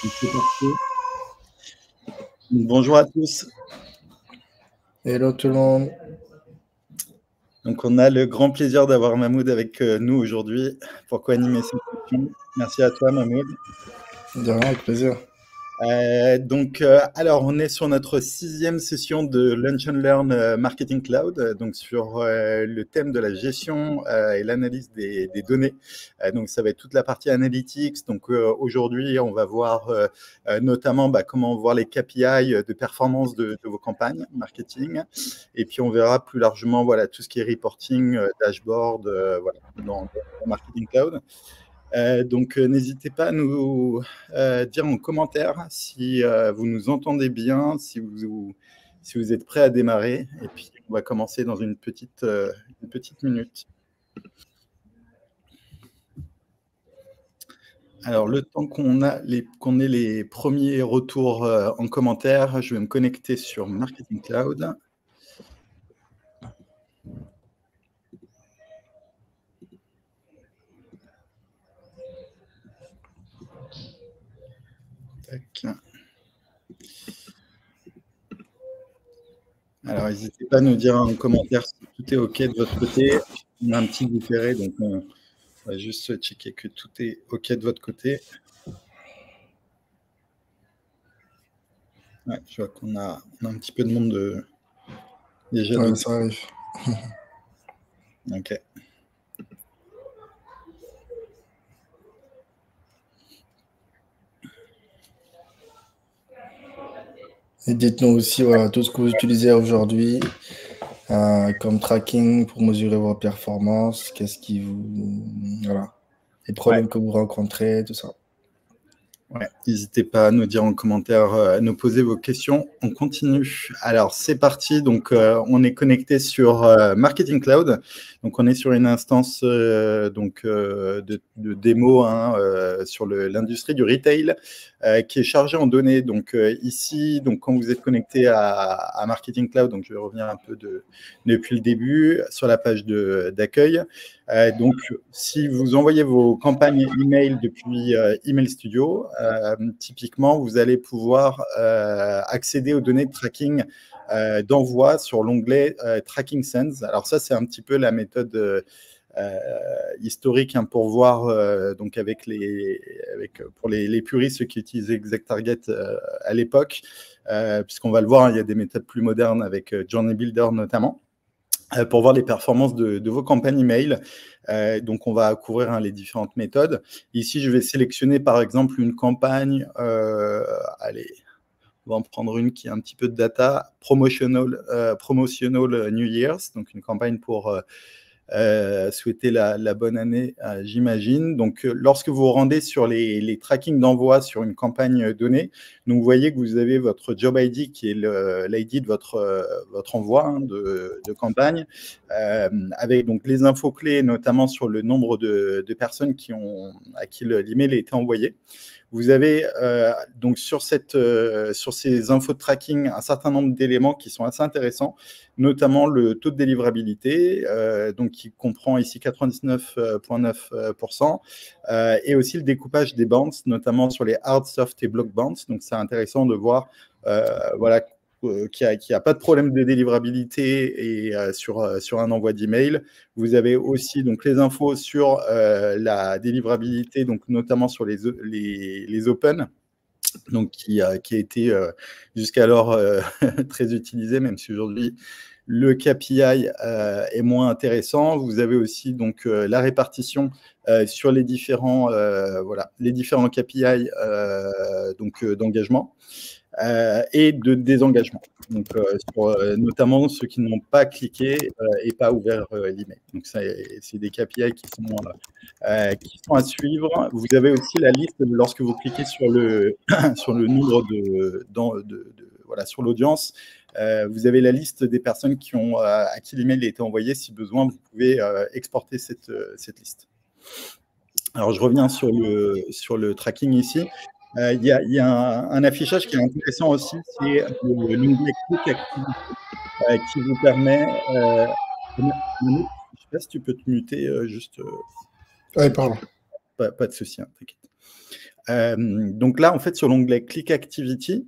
C'est parti. Bonjour à tous. Hello tout le monde. Donc, on a le grand plaisir d'avoir Mahmoud avec nous aujourd'hui pour co-animer cette session. Merci à toi, Mahmoud. De rien, avec plaisir. Alors, on est sur notre 6e session de Lunch and Learn Marketing Cloud, donc sur le thème de la gestion et l'analyse des données. Donc, ça va être toute la partie analytics. Donc, aujourd'hui, on va voir notamment comment voir les KPI de performance de vos campagnes marketing. Et puis, on verra plus largement tout ce qui est reporting, dashboard, dans Marketing Cloud. N'hésitez pas à nous dire en commentaire si vous nous entendez bien, si vous êtes prêts à démarrer. Et puis, on va commencer dans une petite minute. Alors, le temps qu'on ait les premiers retours en commentaire, je vais me connecter sur Marketing Cloud. Tac. Alors, n'hésitez pas à nous dire en commentaire si tout est OK de votre côté. On a un petit différé, donc on va juste checker que tout est OK de votre côté. Ouais, je vois qu'on a un petit peu de monde déjà. Ouais, ça arrive. OK. Et dites-nous aussi tout ce que vous utilisez aujourd'hui comme tracking pour mesurer vos performances, qu'est-ce qui vous... Voilà, les problèmes que vous rencontrez, tout ça. Ouais, n'hésitez pas à nous dire en commentaire, à nous poser vos questions. On continue. Alors, c'est parti. Donc, on est connecté sur Marketing Cloud. Donc, on est sur une instance de démo sur l'industrie du retail qui est chargée en données. Donc, ici, quand vous êtes connecté à Marketing Cloud, donc je vais revenir un peu depuis le début sur la page d'accueil. Donc, si vous envoyez vos campagnes email depuis Email Studio, typiquement, vous allez pouvoir accéder aux données de tracking d'envoi sur l'onglet Tracking Sends. Alors ça, c'est un petit peu la méthode historique pour voir pour les puristes, ceux qui utilisaient ExactTarget à l'époque, puisqu'on va le voir, il y a des méthodes plus modernes avec Journey Builder notamment, pour voir les performances de vos campagnes email. Donc, on va couvrir les différentes méthodes. Ici, je vais sélectionner, par exemple, une campagne. Allez, on va en prendre une qui a un petit peu de data. Promotional New Year's, donc une campagne pour souhaiter la bonne année, j'imagine. Donc, lorsque vous vous rendez sur les trackings d'envoi sur une campagne donnée, donc vous voyez que vous avez votre Job ID qui est l'ID de votre envoi de campagne, avec donc les infos clés, notamment sur le nombre de personnes à qui l'email a été envoyé. Vous avez donc sur ces infos de tracking un certain nombre d'éléments qui sont assez intéressants, notamment le taux de délivrabilité, donc qui comprend ici 99,9%, et aussi le découpage des bounces, notamment sur les hard, soft et block bounce. Donc c'est intéressant de voir qu'il n'y a pas de problème de délivrabilité et sur un envoi d'email. Vous avez aussi donc les infos sur la délivrabilité, donc notamment sur les open, donc qui a été jusqu'alors très utilisé, même si aujourd'hui le KPI est moins intéressant. Vous avez aussi donc la répartition sur les différents KPI d'engagement. Et de désengagement, donc notamment ceux qui n'ont pas cliqué et pas ouvert l'email. Donc c'est des KPI qui sont à suivre. Vous avez aussi la liste lorsque vous cliquez sur le nombre sur l'audience. Vous avez la liste des personnes à qui l'email a été envoyé. Si besoin, vous pouvez exporter cette liste. Alors, je reviens sur le tracking ici. Il y a un affichage qui est intéressant aussi, c'est l'onglet Quick Activity qui vous permet... je ne sais pas si tu peux te muter juste... Ouais, pardon. Pas de souci, t'inquiète. Donc là, en fait, sur l'onglet Click Activity,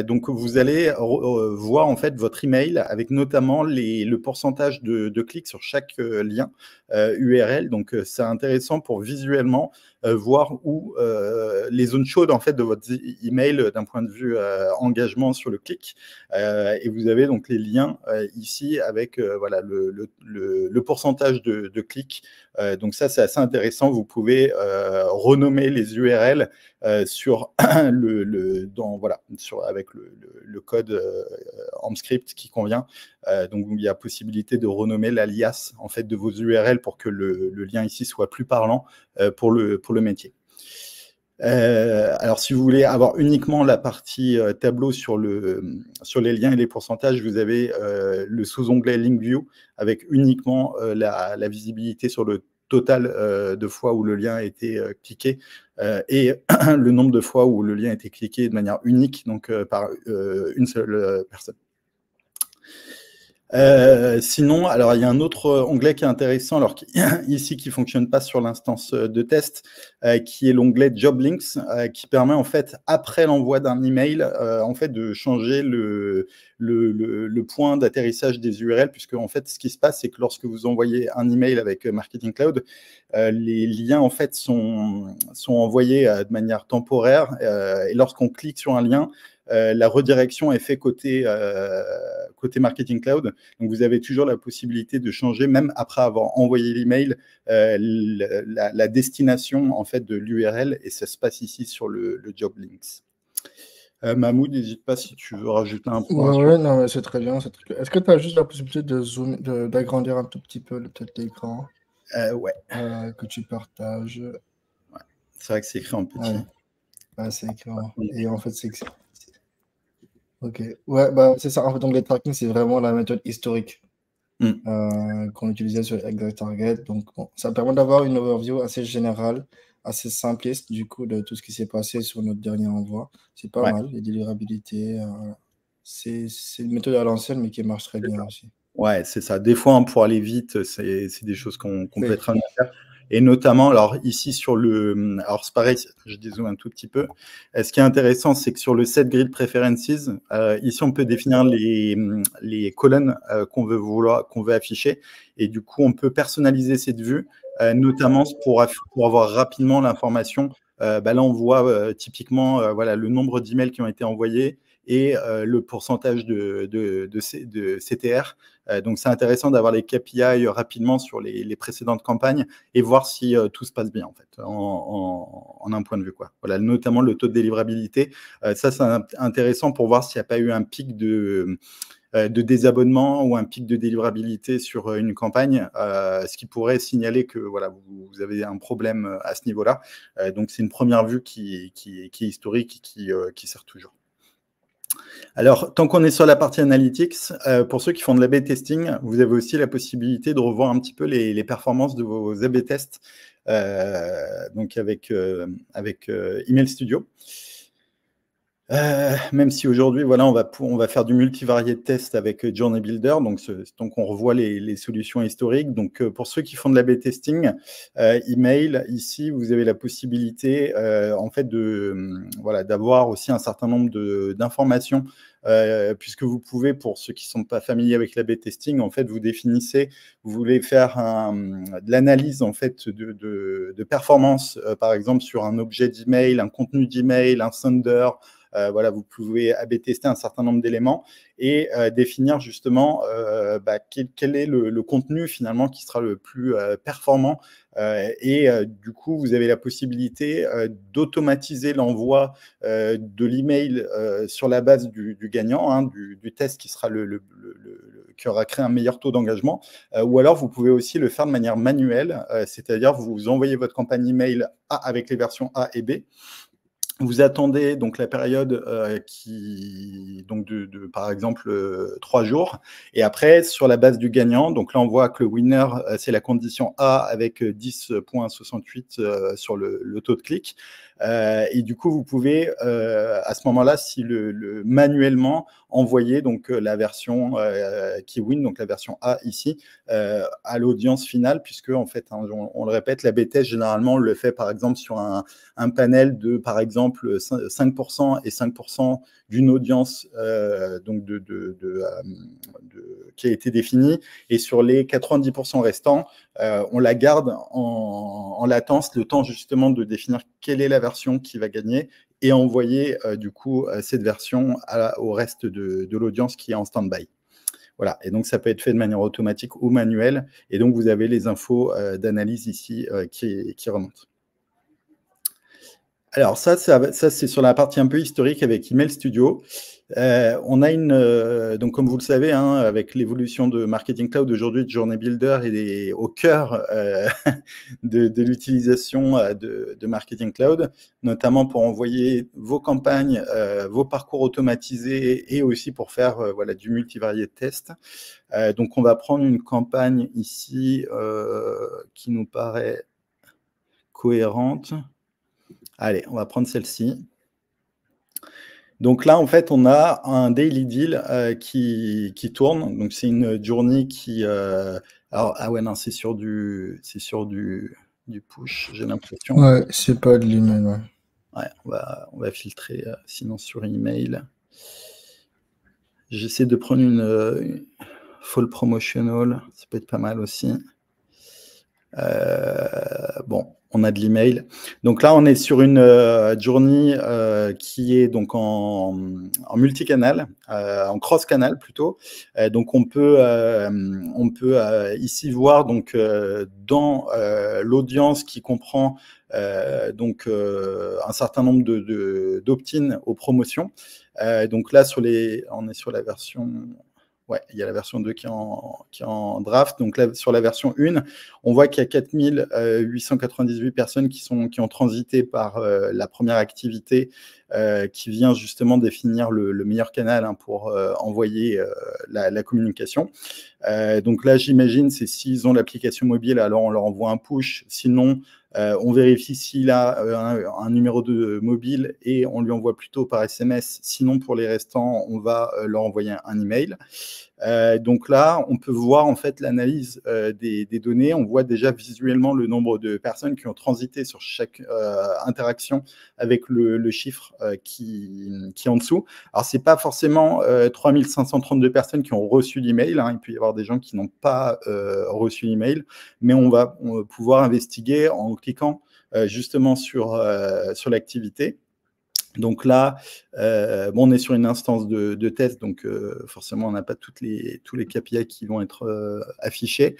donc vous allez voir en fait votre email avec notamment le pourcentage de clics sur chaque lien URL. Donc c'est intéressant pour visuellement voir où les zones chaudes en fait de votre email d'un point de vue engagement sur le clic. Et vous avez donc les liens ici avec voilà le pourcentage de clics. Donc ça, c'est assez intéressant. Vous pouvez renommer les URL sur avec le code AMP-script qui convient. Donc il y a possibilité de renommer l'alias en fait de vos URL pour que le lien ici soit plus parlant pour le métier. Alors, si vous voulez avoir uniquement la partie tableau sur les liens et les pourcentages, vous avez le sous-onglet Link View avec uniquement la visibilité sur le total de fois où le lien a été cliqué et le nombre de fois où le lien a été cliqué de manière unique, donc par une seule personne. Sinon, alors il y a un autre onglet qui est intéressant, alors ici qui fonctionne pas sur l'instance de test, qui est l'onglet Job Links, qui permet en fait après l'envoi d'un email, en fait de changer le point d'atterrissage des URL, puisque en fait ce qui se passe, c'est que lorsque vous envoyez un email avec Marketing Cloud, les liens en fait sont envoyés de manière temporaire, et lorsqu'on clique sur un lien, la redirection est faite côté Marketing Cloud. Donc, vous avez toujours la possibilité de changer, même après avoir envoyé l'email, la destination en fait, de l'URL. Et ça se passe ici sur le Job Links. Mahmoud, n'hésite pas si tu veux rajouter un point. Ouais, non, mais c'est très bien. Est-ce que tu as juste la possibilité d'agrandir un tout petit peu peut-être l'écran ouais. Que tu partages? Ouais. C'est vrai que c'est écrit en petit. Ouais, c'est écrit en... Et en fait, c'est... Ok, ouais, bah, c'est ça. En fait, donc les tracking, c'est vraiment la méthode historique qu'on utilisait sur ExactTarget. Donc, bon, ça permet d'avoir une overview assez générale, assez simpliste, du coup, de tout ce qui s'est passé sur notre dernier envoi. C'est pas mal, les délirabilités. C'est une méthode à l'ancienne, mais qui marche très bien aussi. Ouais, c'est ça. Des fois, pour aller vite, c'est des choses qu'on peut être amené à faire. Et notamment, alors ici sur alors c'est pareil, je dézoome un tout petit peu. Ce qui est intéressant, c'est que sur le set grid preferences, ici on peut définir les colonnes qu'on veut afficher, et du coup on peut personnaliser cette vue, notamment pour avoir rapidement l'information. Là on voit typiquement voilà le nombre d'emails qui ont été envoyés et le pourcentage de CTR. Donc, c'est intéressant d'avoir les KPI rapidement sur les précédentes campagnes et voir si tout se passe bien, en fait, en un point de vue, quoi. Voilà, notamment le taux de délivrabilité. Ça, c'est intéressant pour voir s'il n'y a pas eu un pic de désabonnement ou un pic de délivrabilité sur une campagne, ce qui pourrait signaler que voilà, vous avez un problème à ce niveau-là. Donc, c'est une première vue qui est historique et qui sert toujours. Alors, tant qu'on est sur la partie analytics, pour ceux qui font de l'A/B testing, vous avez aussi la possibilité de revoir un petit peu les performances de vos A/B tests, donc avec Email Studio. Même si aujourd'hui, voilà, on va faire du multivariate test avec Journey Builder, donc on revoit les solutions historiques. Donc, pour ceux qui font de l'A/B testing, email, ici, vous avez la possibilité, en fait, voilà, d'avoir aussi un certain nombre d'informations, puisque vous pouvez, pour ceux qui ne sont pas familiers avec l'A/B testing, en fait, vous définissez, vous voulez faire de l'analyse, en fait, de performance, par exemple, sur un objet d'email, un contenu d'email, un sender. Voilà, vous pouvez A/B tester un certain nombre d'éléments et définir justement quel est le contenu finalement qui sera le plus performant. Du coup, vous avez la possibilité d'automatiser l'envoi de l'email sur la base du gagnant, hein, du test qui sera qui aura créé un meilleur taux d'engagement. Ou alors, vous pouvez aussi le faire de manière manuelle, c'est-à-dire vous envoyez votre campagne email avec les versions A et B. vous attendez donc la période donc par exemple 3 jours, et après sur la base du gagnant, donc là on voit que le winner c'est la condition A avec 10,68 sur le taux de clic, et du coup vous pouvez à ce moment-là manuellement envoyer donc la version qui win, donc la version A ici, à l'audience finale, puisque en fait hein, on le répète, la B-test généralement on le fait par exemple sur un panel de par exemple 5% et 5% d'une audience donc qui a été définie, et sur les 90% restants, on la garde en latence, le temps justement de définir quelle est la version qui va gagner et envoyer du coup cette version au reste de l'audience qui est en stand-by. Voilà, et donc ça peut être fait de manière automatique ou manuelle, et donc vous avez les infos d'analyse ici qui remontent. Alors ça c'est sur la partie un peu historique avec Email Studio. On a donc comme vous le savez, hein, avec l'évolution de Marketing Cloud aujourd'hui, Journey Builder est au cœur de l'utilisation de Marketing Cloud, notamment pour envoyer vos campagnes, vos parcours automatisés, et aussi pour faire voilà, du multivarié de tests. Donc on va prendre une campagne ici qui nous paraît cohérente. Allez, on va prendre celle-ci. Donc là, en fait, on a un daily deal qui tourne. Donc c'est une journée qui... alors, ah ouais, non, c'est sur du push, j'ai l'impression. Ouais, c'est pas de l'email, ouais. Ouais, on va filtrer sinon sur email. J'essaie de prendre une fall promotional, ça peut être pas mal aussi. Bon, on a de l'email. Donc là, on est sur une journée qui est donc en multicanal, en cross-canal plutôt. Donc on peut ici voir donc dans l'audience qui comprend donc un certain nombre d'opt-in aux promotions. Donc là, on est sur la version... Ouais, il y a la version 2 qui est en draft. Donc là, sur la version 1, on voit qu'il y a 4898 personnes qui ont transité par la première activité qui vient justement définir le meilleur canal hein, pour envoyer la communication. Donc là, j'imagine, c'est s'ils ont l'application mobile, alors on leur envoie un push. Sinon, on vérifie s'il a un numéro de mobile et on lui envoie plutôt par SMS. Sinon, pour les restants, on va leur envoyer un email. Donc là, on peut voir en fait l'analyse des données. On voit déjà visuellement le nombre de personnes qui ont transité sur chaque interaction avec le chiffre qui est en dessous. Alors, ce n'est pas forcément 3532 personnes qui ont reçu l'email. Hein. Il peut y avoir des gens qui n'ont pas reçu l'email, mais on va pouvoir investiguer en cliquant justement sur l'activité. Donc là, bon, on est sur une instance de test, donc forcément, on n'a pas tous les KPI qui vont être affichés.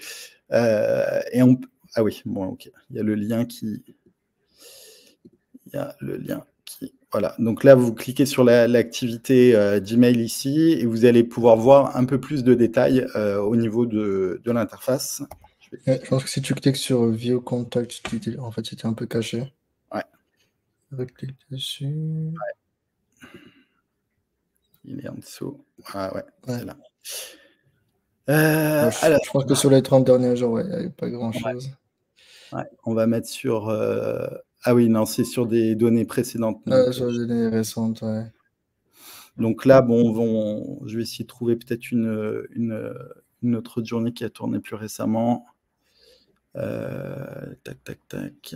Ah oui, bon, ok, il y a le lien qui... Voilà, donc là, vous cliquez sur l'activité d'email ici, et vous allez pouvoir voir un peu plus de détails au niveau de l'interface. Je pense que si tu cliques sur View Contact, en fait, c'était un peu caché. Ouais. Clique dessus. Ouais. Il est en dessous. Ah ouais. C'est là. Je pense que sur les 30 derniers jours, il n'y avait pas grand-chose. Ouais. On va mettre sur... Ah oui, non, c'est sur des données précédentes. Sur les données récentes, ouais. Donc là, bon, je vais essayer de trouver peut-être une autre journée qui a tourné plus récemment. Tac, tac, tac.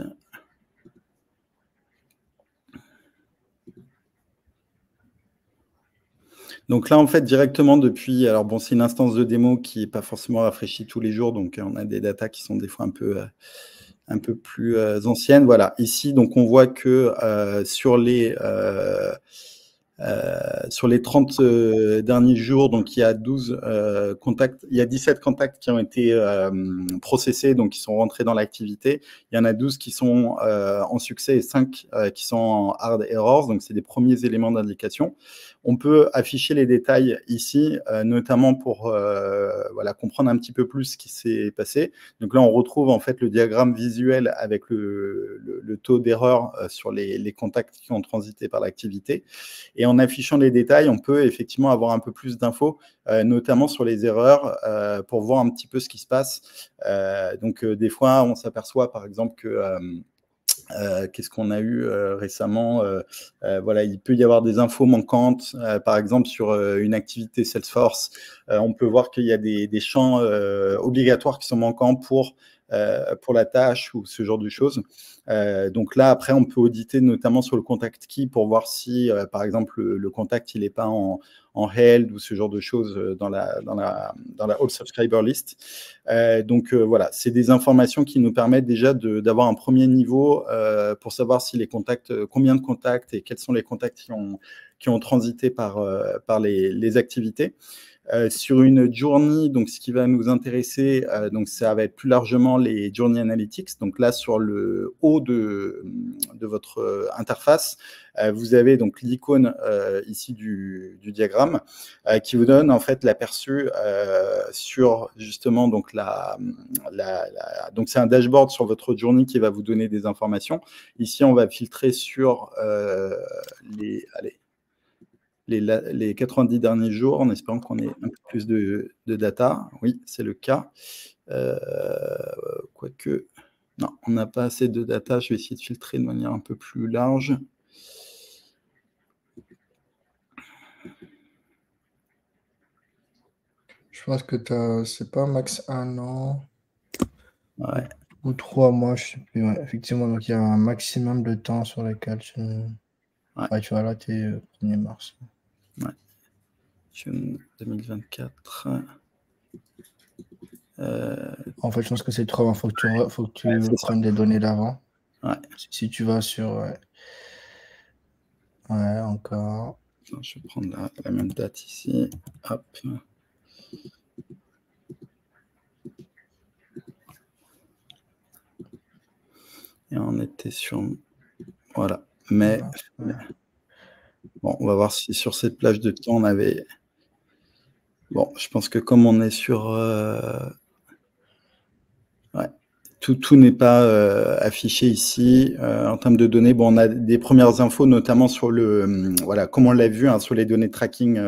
Donc là, en fait, directement depuis... Alors bon, c'est une instance de démo qui n'est pas forcément rafraîchie tous les jours, donc on a des datas qui sont des fois un peu plus anciennes. Voilà, ici, donc on voit que sur les Sur les 30 derniers jours, donc il y a 12 contacts, il y a 17 contacts qui ont été processés, donc qui sont rentrés dans l'activité. Il y en a 12 qui sont en succès et 5 qui sont en hard errors, donc c'est des premiers éléments d'indication. On peut afficher les détails ici, notamment pour voilà, comprendre un petit peu plus ce qui s'est passé. Donc là, on retrouve en fait le diagramme visuel avec le taux d'erreur sur les contacts qui ont transité par l'activité. Et en affichant les détails, on peut effectivement avoir un peu plus d'infos, notamment sur les erreurs, pour voir un petit peu ce qui se passe. Donc des fois, on s'aperçoit par exemple que... qu'est-ce qu'on a eu récemment voilà, il peut y avoir des infos manquantes, par exemple sur une activité Salesforce, on peut voir qu'il y a des champs obligatoires qui sont manquants pour la tâche ou ce genre de choses. Donc là, après, on peut auditer notamment sur le contact key pour voir si, par exemple, le contact, il n'est pas en held ou ce genre de choses dans la All Subscriber List. Donc voilà, c'est des informations qui nous permettent déjà d'avoir un premier niveau pour savoir si les contacts, combien de contacts et quels sont les contacts qui ont transité par les activités. Sur une journey, donc ce qui va nous intéresser, donc ça va être plus largement les journey analytics. Donc là, sur le haut de votre interface, vous avez donc l'icône ici du diagramme qui vous donne en fait l'aperçu sur justement donc donc c'est un dashboard sur votre journey qui va vous donner des informations. Ici, on va filtrer sur les 90 derniers jours, en espérant qu'on ait un peu plus de data. Oui, c'est le cas. Quoique, non, on n'a pas assez de data. Je vais essayer de filtrer de manière un peu plus large. Je pense que c'est pas max 1 an. Ouais. Ou 3 mois, je sais plus. Ouais, effectivement, donc il y a un maximum de temps sur lequel tu... Ouais, tu vois, là, tu es 1er mars. Ouais. June 2024. En fait, je pense que c'est trop. Il faut que tu prennes des données d'avant. Ouais. Si tu vas sur... Ouais, encore. Attends, je vais prendre la même date ici. Hop. Et on était sur... Voilà. Mais... Bon, on va voir si sur cette plage de temps, on avait... Bon, je pense que comme on est sur... Ouais. Tout n'est pas affiché ici en termes de données. Bon, on a des premières infos, notamment sur voilà, comme on l'a vu, hein, sur les données de tracking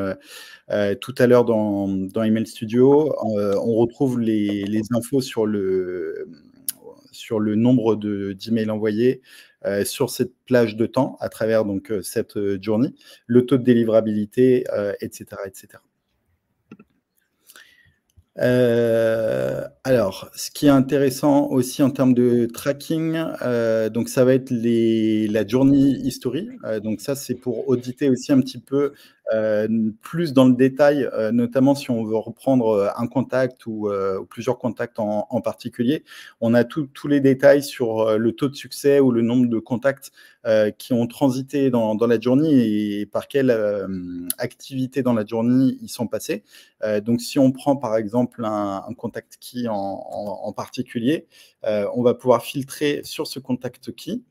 tout à l'heure dans Email Studio. On retrouve les infos sur le nombre d'emails envoyés sur cette plage de temps à travers donc cette journée, le taux de délivrabilité, etc., etc. Alors, ce qui est intéressant aussi en termes de tracking, donc ça va être la journey history. Donc ça, c'est pour auditer aussi un petit peu plus dans le détail, notamment si on veut reprendre un contact ou plusieurs contacts en particulier. On a tous les détails sur le taux de succès ou le nombre de contacts qui ont transité dans la journée et par quelle activité dans la journée ils sont passés. Donc, si on prend par exemple un contact key en particulier, on va pouvoir filtrer sur ce contact key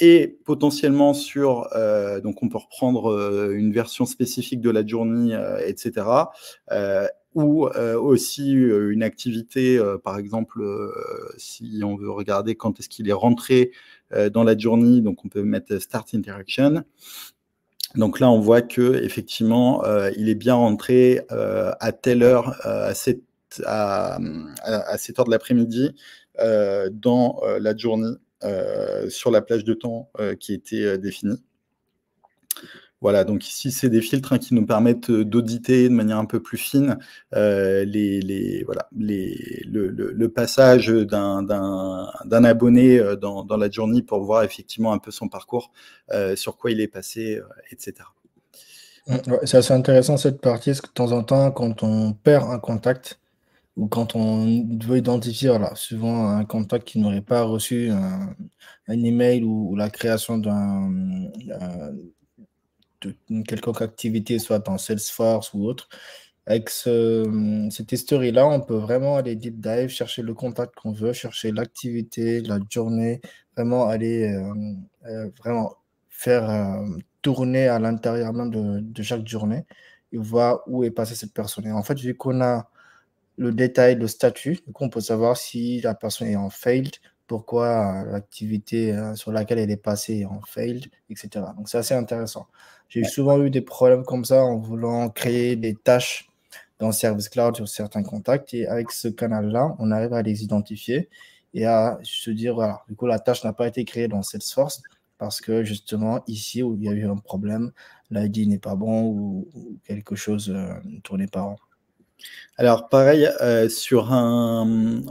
et potentiellement sur, donc on peut reprendre une version spécifique de la journée, etc. Ou aussi une activité, par exemple, si on veut regarder quand est-ce qu'il est rentré dans la journée, donc on peut mettre Start Interaction. Donc là, on voit que effectivement, il est bien rentré à telle heure, à cette heure de l'après-midi, dans la journée, sur la plage de temps qui était définie. Voilà, donc ici, c'est des filtres qui nous permettent d'auditer de manière un peu plus fine le passage d'un abonné dans la journée pour voir effectivement un peu son parcours, sur quoi il est passé, etc. Ouais, c'est assez intéressant cette partie, parce que de temps en temps, quand on perd un contact, ou quand on veut identifier, voilà, souvent un contact qui n'aurait pas reçu un email ou la création une quelconque activité, soit dans Salesforce ou autre. Avec cette history-là, on peut vraiment aller deep dive, chercher le contact qu'on veut, chercher l'activité, la journée, vraiment aller vraiment faire tourner à l'intérieur même de chaque journée et voir où est passée cette personne. Et en fait, vu qu'on a le détail, le statut, du coup, on peut savoir si la personne est en failed, pourquoi l'activité sur laquelle elle est passée est en failed, etc. Donc, c'est assez intéressant. J'ai souvent eu des problèmes comme ça en voulant créer des tâches dans Service Cloud sur certains contacts. Et avec ce canal-là, on arrive à les identifier et à se dire, voilà, du coup, la tâche n'a pas été créée dans Salesforce parce que justement, ici où il y a eu un problème, l'ID n'est pas bon ou quelque chose ne tournait pas rond. Alors, pareil, sur un.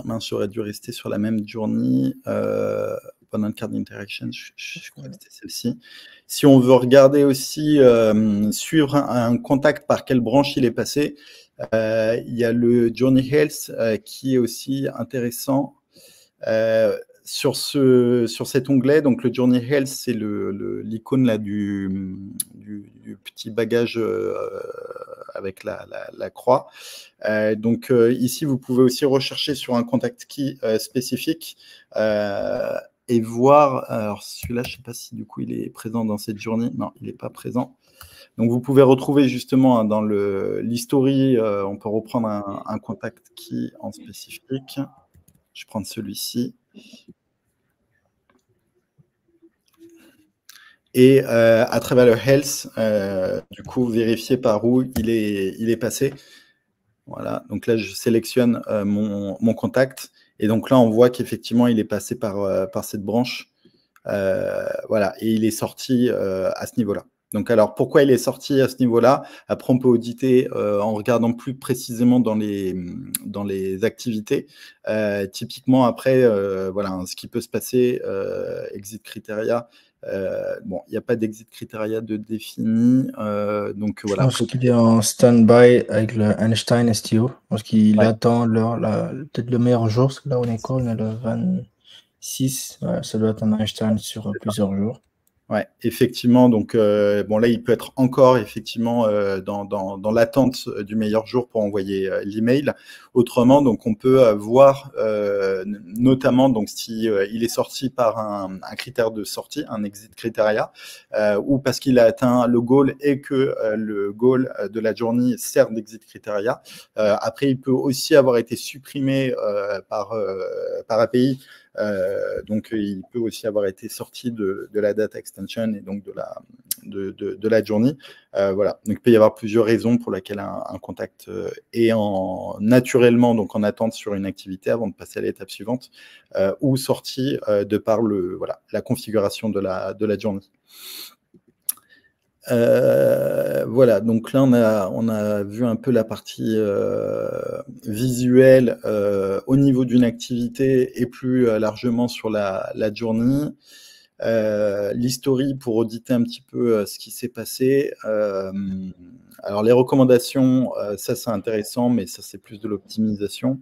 Mince, j'aurais dû rester sur la même journée. Pendant card interaction, je crois que c'était celle-ci. Si on veut regarder aussi, suivre un contact par quelle branche il est passé, il y a le Journey Health qui est aussi intéressant. Sur cet onglet, donc le Journey Health, c'est l'icône là du petit bagage avec la croix. Donc ici, vous pouvez aussi rechercher sur un contact key spécifique et voir. Alors celui-là, je ne sais pas si du coup il est présent dans cette journée. Non, il n'est pas présent. Donc vous pouvez retrouver justement dans l'history, on peut reprendre un contact key en spécifique. Je vais prendre celui-ci. Et à travers le health, du coup, vérifier par où il est passé. Voilà, donc là, je sélectionne mon contact. Et donc là, on voit qu'effectivement, il est passé par cette branche. Voilà, et il est sorti à ce niveau-là. Donc alors, pourquoi il est sorti à ce niveau-là? Après, on peut auditer en regardant plus précisément dans les activités. Typiquement, après, voilà, ce qui peut se passer, exit criteria. Bon, il n'y a pas d'exit criteria de défini. Donc Je voilà. pense qu'il est en stand-by avec le Einstein STO. Parce qu'il Ouais. attend peut-être le meilleur jour. Parce que là, on est quoi? On est le 26. Ouais, ça doit être un Einstein sur plusieurs jours. Ouais, effectivement. Donc, bon, là, il peut être encore effectivement dans l'attente du meilleur jour pour envoyer l'email. Autrement, donc, on peut voir notamment donc si il est sorti par un critère de sortie, un exit criteria, ou parce qu'il a atteint le goal et que le goal de la journée sert d'exit criteria. Après, il peut aussi avoir été supprimé par API. Donc, il peut aussi avoir été sorti de la data extension et donc de la journée. Voilà. Donc, il peut y avoir plusieurs raisons pour lesquelles un contact est naturellement donc en attente sur une activité avant de passer à l'étape suivante ou sorti de par la configuration de la journée. Voilà, donc là on a vu un peu la partie visuelle au niveau d'une activité et plus largement sur la journée. L'history pour auditer un petit peu ce qui s'est passé. Alors les recommandations, ça c'est intéressant, mais ça c'est plus de l'optimisation.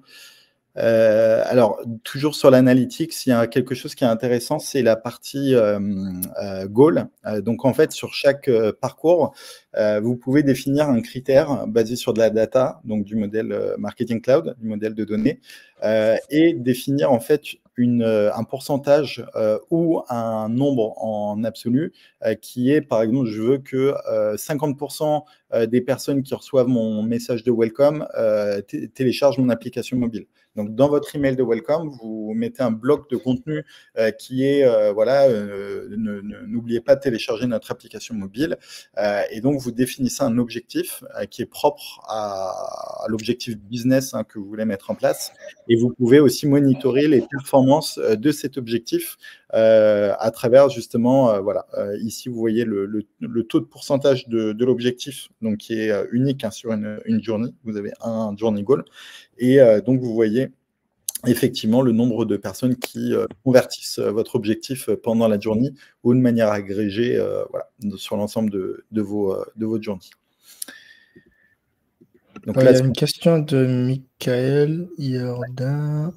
Alors, toujours sur l'analytics, il y a quelque chose qui est intéressant, c'est la partie goal. Donc, en fait, sur chaque parcours, vous pouvez définir un critère basé sur de la data, donc du modèle Marketing Cloud, du modèle de données, et définir en fait un pourcentage ou un nombre en absolu qui est, par exemple, je veux que 50% des personnes qui reçoivent mon message de welcome téléchargent mon application mobile. Donc, dans votre email de welcome, vous mettez un bloc de contenu qui est, n'oubliez pas de télécharger notre application mobile. Et donc, vous définissez un objectif qui est propre à l'objectif business que vous voulez mettre en place. Et vous pouvez aussi monitorer les performances de cet objectif à travers justement, ici, vous voyez le taux de pourcentage de l'objectif, donc qui est unique sur une journée. Vous avez un journey goal. Et donc, vous voyez effectivement le nombre de personnes qui convertissent votre objectif pendant la journée ou de manière agrégée sur l'ensemble de votre journée. Donc, il y a une question de Michael Jordan.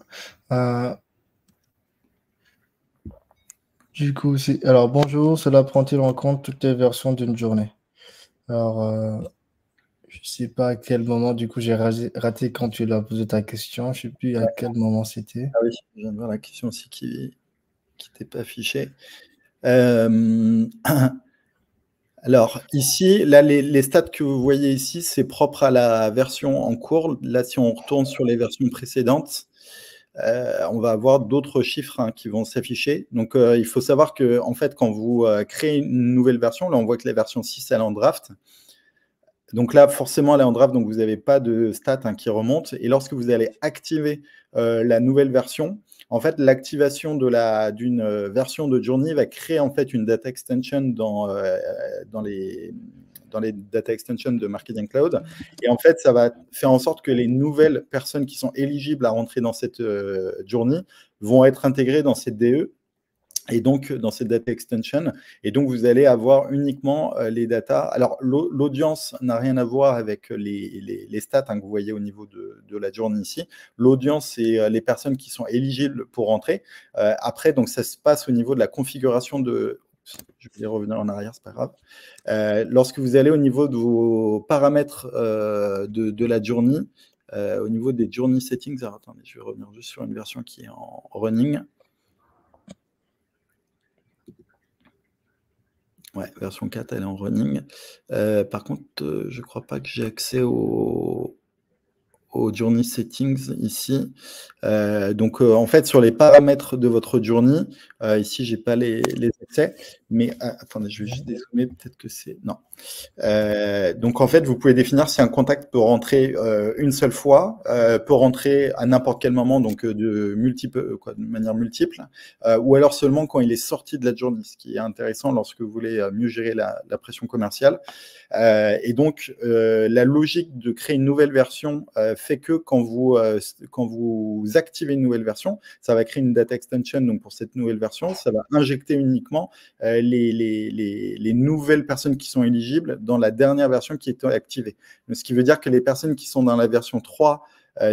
Du coup, alors bonjour, cela prend-il en compte toutes les versions d'une journée? Alors, je ne sais pas à quel moment, du coup, j'ai raté quand tu l'as posé ta question. Je ne sais plus à quel moment c'était. Ah oui, je viens de voir la question aussi qui n'était pas affichée. Euh, Alors, ici, là, les stats que vous voyez ici, c'est propre à la version en cours. Là, si on retourne sur les versions précédentes, on va avoir d'autres chiffres qui vont s'afficher. Donc, il faut savoir que, en fait, quand vous créez une nouvelle version, là, on voit que la version 6, elle est en draft. Donc là, forcément, elle est en draft, donc vous n'avez pas de stats qui remontent. Et lorsque vous allez activer la nouvelle version, en fait, l'activation d'une version de Journey va créer en fait une data extension dans les data extensions de Marketing Cloud. Et en fait, ça va faire en sorte que les nouvelles personnes qui sont éligibles à rentrer dans cette Journey vont être intégrées dans cette DE. Et donc, dans cette data extension, et donc vous allez avoir uniquement les data. Alors, l'audience n'a rien à voir avec les stats que vous voyez au niveau de la journée ici. L'audience, c'est les personnes qui sont éligibles pour rentrer. Après, donc ça se passe au niveau de la configuration de. Je vais revenir en arrière, c'est pas grave. Lorsque vous allez au niveau de vos paramètres de la journée, au niveau des journey settings, alors attendez, je vais revenir juste sur une version qui est en running. Ouais, version 4, elle est en running. Par contre, je ne crois pas que j'ai accès aux journey settings ici. Donc, en fait, sur les paramètres de votre journey, ici, je n'ai pas les accès. Mais attendez, je vais juste dézoomer. Peut-être que c'est. Non. Donc, en fait, vous pouvez définir si un contact peut rentrer une seule fois, peut rentrer à n'importe quel moment, donc de manière multiple, ou alors seulement quand il est sorti de la journée, ce qui est intéressant lorsque vous voulez mieux gérer la pression commerciale. Et donc, la logique de créer une nouvelle version fait que quand vous activez une nouvelle version, ça va créer une data extension donc pour cette nouvelle version, ça va injecter uniquement les nouvelles personnes qui sont éligibles dans la dernière version qui est activée. Donc, ce qui veut dire que les personnes qui sont dans la version 3,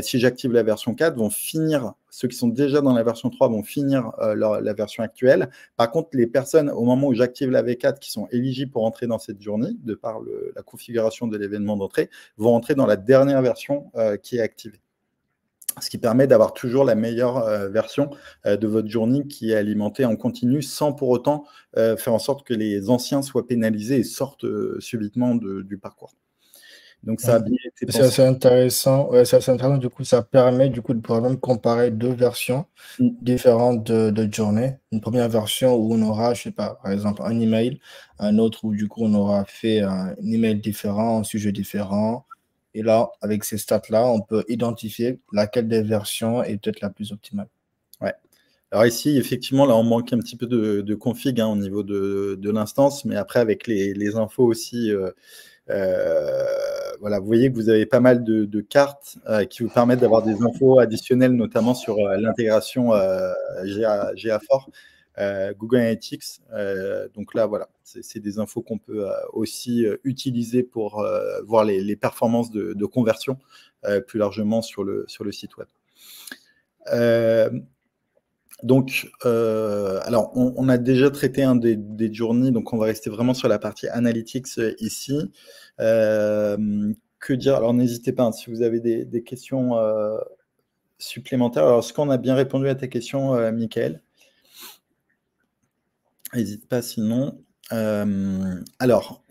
si j'active la version 4, vont finir, ceux qui sont déjà dans la version 3 vont finir la version actuelle. Par contre, les personnes, au moment où j'active la V4, qui sont éligibles pour entrer dans cette journée, de par la configuration de l'événement d'entrée, vont entrer dans la dernière version qui est activée. Ce qui permet d'avoir toujours la meilleure version de votre journée qui est alimentée en continu sans pour autant faire en sorte que les anciens soient pénalisés et sortent subitement du parcours. Donc, ça a bien été pensé. C'est assez intéressant. Ouais, c'est assez intéressant. Du coup, ça permet de pouvoir même comparer deux versions différentes de journée. Une première version où on aura, je sais pas, par exemple, un email, un autre où du coup on aura fait un email différent, un sujet différent. Et là, avec ces stats-là, on peut identifier laquelle des versions est peut-être la plus optimale. Ouais. Alors ici, effectivement, là, on manque un petit peu de config au niveau de l'instance, mais après, avec les infos aussi, voilà, vous voyez que vous avez pas mal de cartes qui vous permettent d'avoir des infos additionnelles, notamment sur l'intégration GA4, Google Analytics. Donc là, voilà, c'est des infos qu'on peut aussi utiliser pour voir les performances de conversion plus largement sur le site web. Donc, alors, on a déjà traité un des journées, donc on va rester vraiment sur la partie analytics ici. Que dire? Alors, n'hésitez pas si vous avez des questions supplémentaires. Alors, est-ce qu'on a bien répondu à ta question, Michael? N'hésite pas sinon. Alors,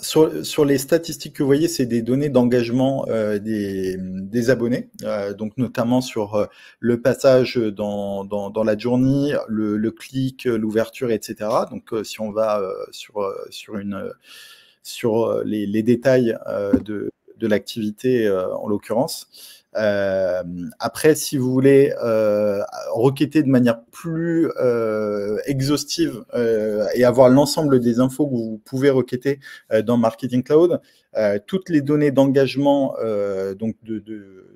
sur les statistiques que vous voyez, c'est des données d'engagement des abonnés, donc notamment sur le passage dans la journée, le clic, l'ouverture, etc. Donc, si on va sur les détails de l'activité en l'occurrence. Après, si vous voulez requêter de manière plus exhaustive et avoir l'ensemble des infos que vous pouvez requêter dans Marketing Cloud, toutes les données d'engagement donc de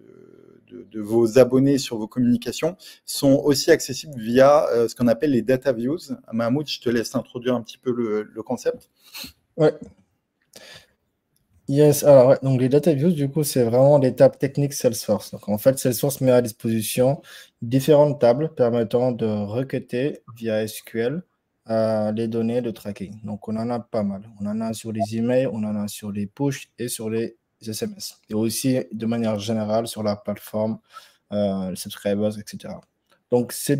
vos abonnés sur vos communications sont aussi accessibles via ce qu'on appelle les data views. Mahmoud, je te laisse introduire un petit peu le concept. Ouais. Yes, alors ouais, donc les data views, du coup, c'est vraiment l'étape technique Salesforce. Donc en fait, Salesforce met à disposition différentes tables permettant de requêter via SQL les données de tracking. Donc, on en a pas mal. On en a sur les emails, on en a sur les push et sur les SMS. Et aussi, de manière générale, sur la plateforme, les subscribers, etc. Donc, c'est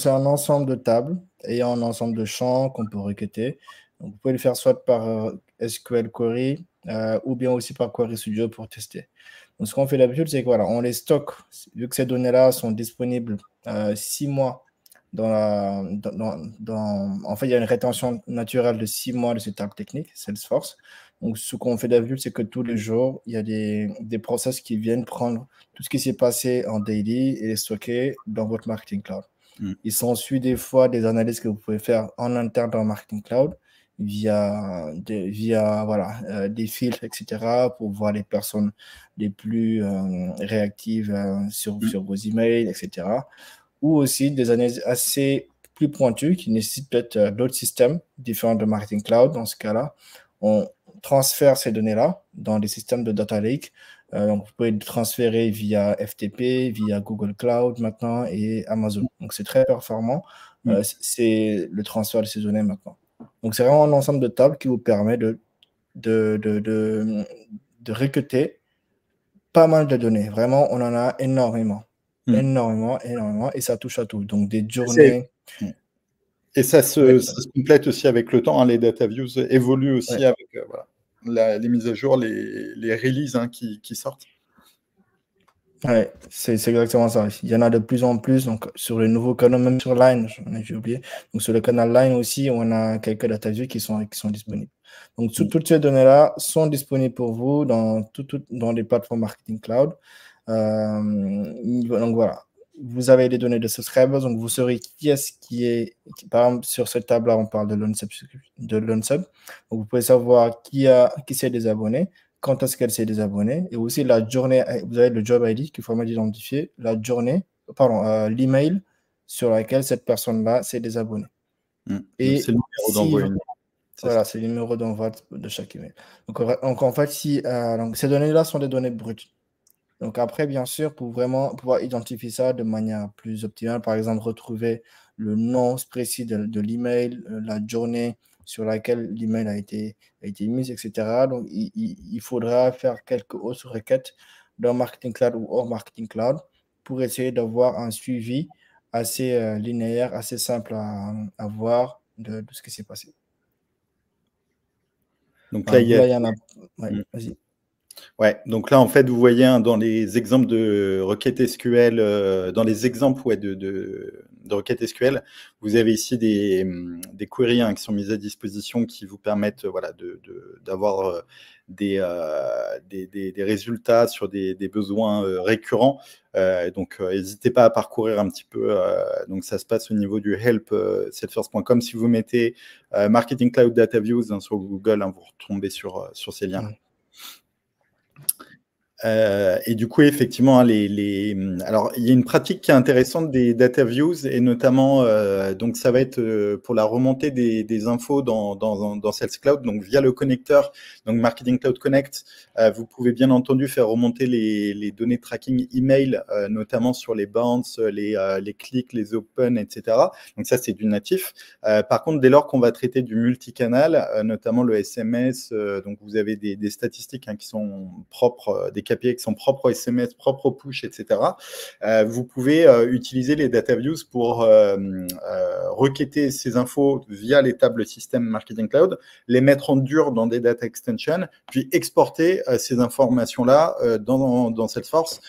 un ensemble de tables et un ensemble de champs qu'on peut requêter. Donc, vous pouvez le faire soit par SQL Query ou bien aussi par Query Studio pour tester. Donc, ce qu'on fait d'habitude, c'est que voilà, on les stocke. Vu que ces données-là sont disponibles 6 mois en fait, il y a une rétention naturelle de 6 mois de ces tables techniques, Salesforce. Donc, ce qu'on fait d'habitude, c'est que tous les jours, il y a des process qui viennent prendre tout ce qui s'est passé en daily et les stocker dans votre Marketing Cloud. Il s'ensuit des fois des analyses que vous pouvez faire en interne dans Marketing Cloud via des filtres, etc., pour voir les personnes les plus réactives sur vos emails, etc. Ou aussi des analyses assez plus pointues qui nécessitent peut-être d'autres systèmes différents de Marketing Cloud. Dans ce cas-là, on transfère ces données-là dans des systèmes de data lake. Donc, vous pouvez transférer via FTP, via Google Cloud maintenant et Amazon. Donc, c'est très performant. C'est le transfert de ces données maintenant. Donc, c'est vraiment un ensemble de tables qui vous permet de requêter pas mal de données. Vraiment, on en a énormément. Énormément, et ça touche à tout. Donc, des journées. Et ça se complète aussi avec le temps. Hein, les data views évoluent aussi avec les mises à jour, les releases qui sortent. Oui, c'est exactement ça. Il y en a de plus en plus. Donc, sur les nouveaux canaux, même sur Line, j'ai oublié. Donc, sur le canal Line aussi, on a quelques data views qui sont disponibles. Donc, toutes ces données-là sont disponibles pour vous dans les plateformes Marketing Cloud. Donc, voilà. Vous avez les données de subscribers, donc vous saurez qui est, par exemple, sur cette table-là, on parle de l'unsub. Donc, vous pouvez savoir qui s'est désabonné, quand est-ce qu'elle s'est désabonnée, et aussi la journée, vous avez le job ID qu'il faut identifier, l'email sur laquelle cette personne-là s'est désabonnée. Et c'est le numéro d'envoi. Voilà, c'est le numéro d'envoi de chaque email. Donc, en fait, donc, ces données-là sont des données brutes. Donc après, bien sûr, pour vraiment pouvoir identifier ça de manière plus optimale, par exemple, retrouver le nom précis de l'email, la journée sur laquelle l'email a été mis, etc. Donc, il faudra faire quelques autres requêtes dans Marketing Cloud ou hors Marketing Cloud pour essayer d'avoir un suivi assez linéaire, assez simple à voir de ce qui s'est passé. Donc là, il y en a... Vas-y. Ouais, donc là, en fait, vous voyez dans les exemples de requêtes SQL, dans les exemples de requêtes SQL, vous avez ici des queries qui sont mises à disposition qui vous permettent d'avoir des résultats sur des besoins récurrents. Donc, n'hésitez pas à parcourir un petit peu. Donc, ça se passe au niveau du help salesforce.com. Si vous mettez Marketing Cloud Data Views sur Google, vous retombez sur ces liens. Et du coup, effectivement, alors il y a une pratique qui est intéressante des data views et notamment, donc ça va être pour la remontée des infos dans Sales Cloud, donc via le connecteur, donc Marketing Cloud Connect, vous pouvez bien entendu faire remonter les données de tracking email, notamment sur les bounce, les clics, les open, etc. Donc ça, c'est du natif. Par contre, dès lors qu'on va traiter du multicanal, notamment le SMS, donc vous avez des statistiques qui sont propres, des KPI qui sont propres au SMS, propres au push, etc. Vous pouvez utiliser les data views pour requêter ces infos via les tables système Marketing Cloud, les mettre en dur dans des data extensions, puis exporter ces informations-là dans Salesforce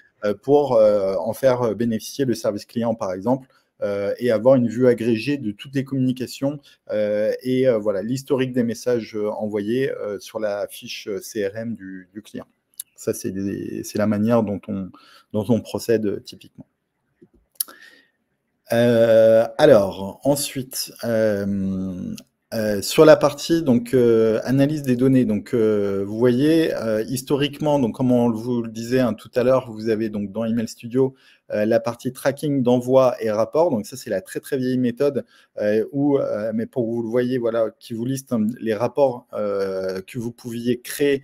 pour en faire bénéficier le service client, par exemple, et avoir une vue agrégée de toutes les communications et voilà l'historique des messages envoyés sur la fiche CRM du client. Ça, c'est la manière dont on procède typiquement. Alors, ensuite, sur la partie donc analyse des données, donc vous voyez historiquement, donc comme on vous le disait tout à l'heure, vous avez donc dans Email Studio la partie tracking d'envoi et rapport. Donc ça, c'est la très, très vieille méthode mais pour que vous le voyez, voilà, qui vous liste les rapports que vous pouviez créer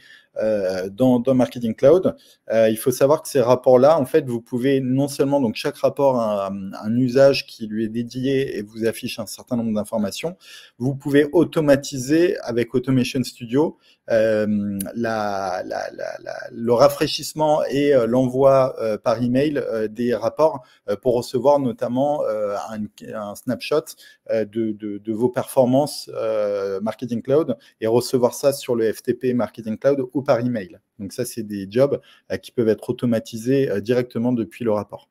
dans Marketing Cloud. Il faut savoir que ces rapports-là, en fait, vous pouvez non seulement, donc chaque rapport a un usage qui lui est dédié et vous affiche un certain nombre d'informations, vous pouvez automatiser avec Automation Studio le rafraîchissement et l'envoi par email des rapports pour recevoir notamment un snapshot de vos performances Marketing Cloud et recevoir ça sur le FTP Marketing Cloud ou par email. Donc ça, c'est des jobs qui peuvent être automatisés directement depuis le rapport.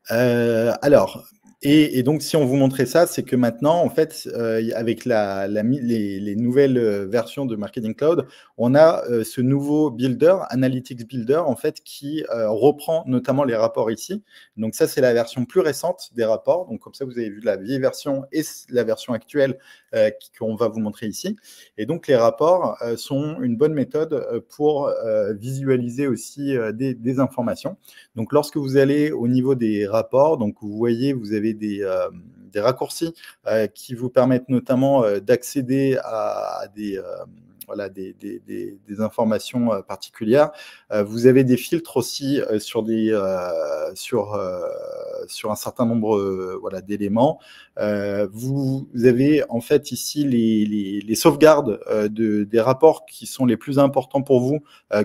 Alors, et donc, si on vous montrait ça, c'est que maintenant, en fait, avec les nouvelles versions de Marketing Cloud, on a ce nouveau builder, Analytics Builder, en fait, qui reprend notamment les rapports ici. Donc ça, c'est la version plus récente des rapports. Donc comme ça, vous avez vu la vieille version et la version actuelle qu'on va vous montrer ici. Et donc, les rapports sont une bonne méthode pour visualiser aussi des informations. Donc, lorsque vous allez au niveau des rapports, donc vous voyez, vous avez des raccourcis qui vous permettent notamment d'accéder à des informations particulières. Vous avez des filtres aussi sur un certain nombre d'éléments. Vous avez en fait ici les sauvegardes des rapports qui sont les plus importants pour vous,